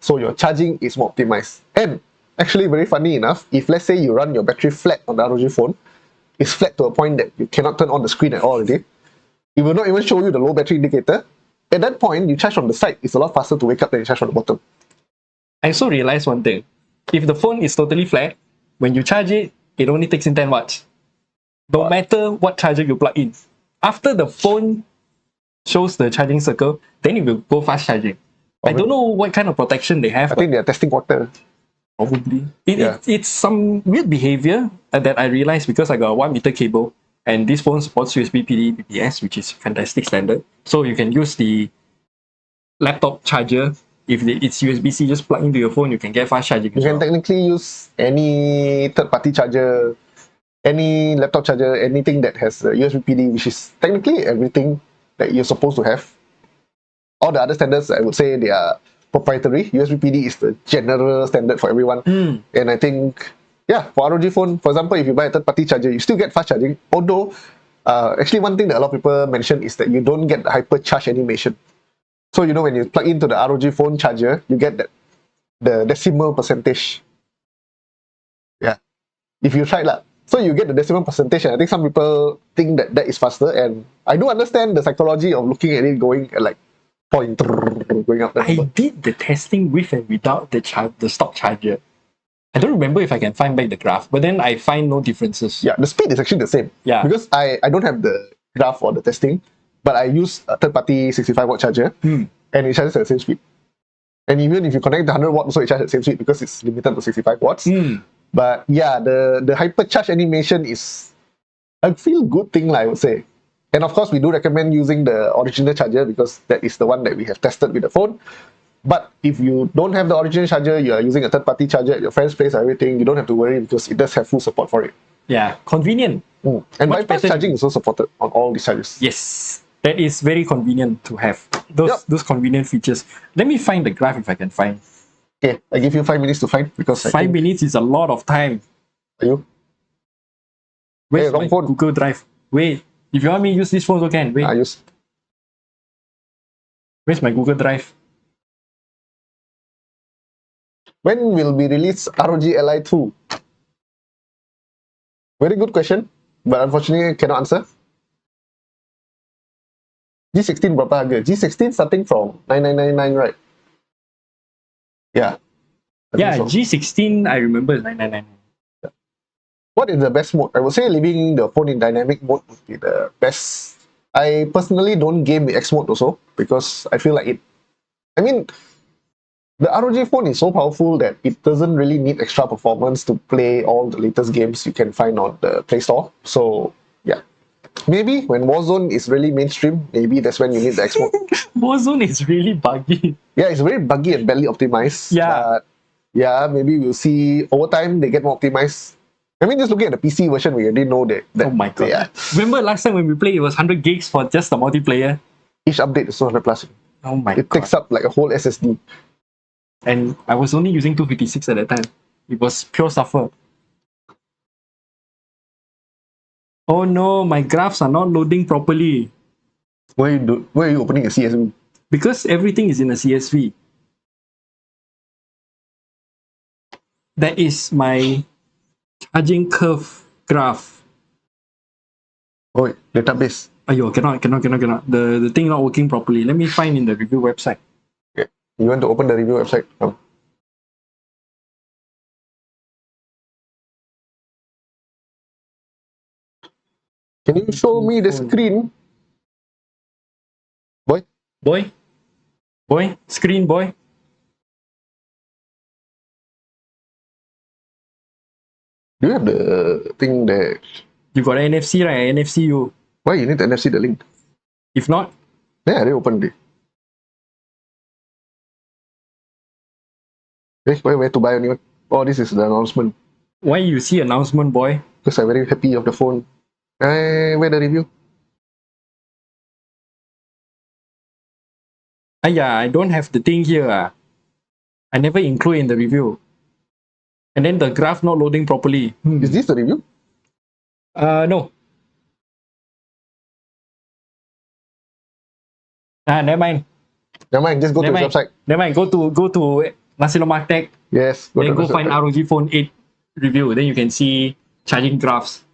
Speaker 2: so your charging is more optimized. And actually, very funny enough, if let's say you run your battery flat on the ROG phone, it's flat to a point that you cannot turn on the screen at all already. It will not even show you the low battery indicator. At that point, you charge from the side, it's a lot faster to wake up than you charge from the bottom.
Speaker 3: I also realized one thing. If the phone is totally flat, when you charge it, it only takes in 10 watts. No matter what charger you plug in. After the phone shows the charging circle, then it will go fast charging. I don't know what kind of protection they have.
Speaker 2: I think they are testing water.
Speaker 3: Probably. It's some weird behavior that I realized because I got a 1 meter cable and this phone supports USB PD BBS, which is fantastic standard. So you can use the laptop charger. If it's USB-C, just plug into your phone, you can get fast charging.
Speaker 2: You can technically use any third-party charger, any laptop charger, anything that has USB PD, which is technically everything that you're supposed to have. All the other standards, I would say they are proprietary. USB PD is the general standard for everyone. And I think, for ROG phone, for example, if you buy a third-party charger, you still get fast charging. Although, actually one thing that a lot of people mention is that you don't get the hyper-charge animation. So, when you plug into the ROG phone charger, you get the decimal percentage. Yeah. If you try lah. So you get the decimal percentage, and I think some people think that is faster. And I do understand the psychology of looking at it going at like point going up.
Speaker 3: I did the testing with and without the stock charger. I don't remember if I can find back the graph, but then I find no differences.
Speaker 2: Yeah, the speed is actually the same.
Speaker 3: Yeah.
Speaker 2: Because I don't have the graph or the testing, but I use a third-party 65-watt charger, and it charges at the same speed. And even if you connect the 100-watt, also it charges at the same speed because it's limited to 65 watts. But yeah, the hypercharge animation is a feel-good thing, I would say. And of course, we do recommend using the original charger because that is the one that we have tested with the phone. But if you don't have the original charger, you are using a third-party charger at your friend's place or everything, you don't have to worry because it does have full support for it.
Speaker 3: Yeah, convenient.
Speaker 2: And
Speaker 3: Much
Speaker 2: bypass
Speaker 3: better.
Speaker 2: charging is also supported on all these chargers.
Speaker 3: Yes. that is very convenient to have. Those convenient features. Let me find the graph if I can find.
Speaker 2: Okay, I give you 5 minutes to find because I
Speaker 3: 5
Speaker 2: think,
Speaker 3: minutes is a lot of time.
Speaker 2: are you?
Speaker 3: Where's
Speaker 2: Hey, wrong
Speaker 3: my
Speaker 2: phone.
Speaker 3: Google Drive? Wait, if you want me to use this phone, so can. Wait,
Speaker 2: Use.
Speaker 3: where's my Google Drive?
Speaker 2: When will be released ROG Ally 2? Very good question, but unfortunately I cannot answer. G16 berapa harga? G16 starting from 9999, right? Yeah. I think
Speaker 3: Yeah,
Speaker 2: so.
Speaker 3: G16, I remember 999.
Speaker 2: What is the best mode? I would say leaving the phone in dynamic mode would be the best. I personally don't game the X mode also because I feel like it. I mean, the ROG phone is so powerful that it doesn't really need extra performance to play all the latest games you can find on the Play Store. So, yeah. Maybe when Warzone is really mainstream, maybe that's when you need the X mode.
Speaker 3: Warzone is really buggy.
Speaker 2: Yeah, it's very buggy and badly optimized.
Speaker 3: Yeah.
Speaker 2: But yeah, maybe we'll see over time they get more optimized. I mean, just looking at the PC version, we already know that
Speaker 3: Oh my god.
Speaker 2: yeah,
Speaker 3: Remember last time when we played, it was 100 gigs for just the multiplayer?
Speaker 2: each update is 200 plus.
Speaker 3: Oh my
Speaker 2: It
Speaker 3: god.
Speaker 2: takes up like a whole SSD.
Speaker 3: And I was only using 256 at that time. It was pure suffer. Oh no, my graphs are not loading properly
Speaker 2: Where are you opening a CSV?
Speaker 3: because everything is in a CSV. That is my charging curve graph.
Speaker 2: Oh, wait, database.
Speaker 3: Ayo, cannot. The thing not working properly. Let me find in the review website.
Speaker 2: Okay. You want to open the review website? No. Can you show me the screen? Boy?
Speaker 3: Boy, screen boy.
Speaker 2: Do you have the thing there?
Speaker 3: You got NFC, right? NFC you.
Speaker 2: Why you need the NFC the link?
Speaker 3: If not,
Speaker 2: Yeah, I already opened it. Hey, where to buy a new one? Oh, this is the announcement.
Speaker 3: why you see announcement, boy?
Speaker 2: Because I'm very happy of the phone. Where the review?
Speaker 3: Yeah, I don't have the thing here. I never include in the review. And then the graph not loading properly.
Speaker 2: Is this the review?
Speaker 3: No. Never mind.
Speaker 2: Never mind, just go to
Speaker 3: Never
Speaker 2: the
Speaker 3: mind.
Speaker 2: website.
Speaker 3: Never mind. Go to Nasi Lemak Tech.
Speaker 2: Yes,
Speaker 3: Then
Speaker 2: to
Speaker 3: go
Speaker 2: the
Speaker 3: find
Speaker 2: website.
Speaker 3: ROG Phone 8 review. Then you can see charging graphs.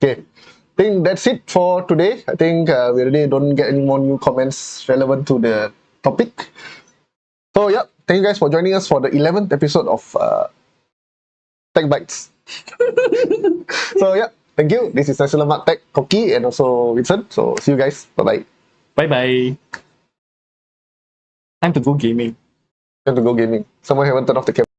Speaker 2: Okay, I think that's it for today. I think we really don't get any more new comments relevant to the topic. So yeah, thank you guys for joining us for the 11th episode of TechBytes. So yeah, thank you. This is Vyncent and Kok Kee and also Vincent. So see you guys. Bye-bye.
Speaker 3: Bye. Time to go gaming.
Speaker 2: Time to go gaming. Someone haven't turned off the camera.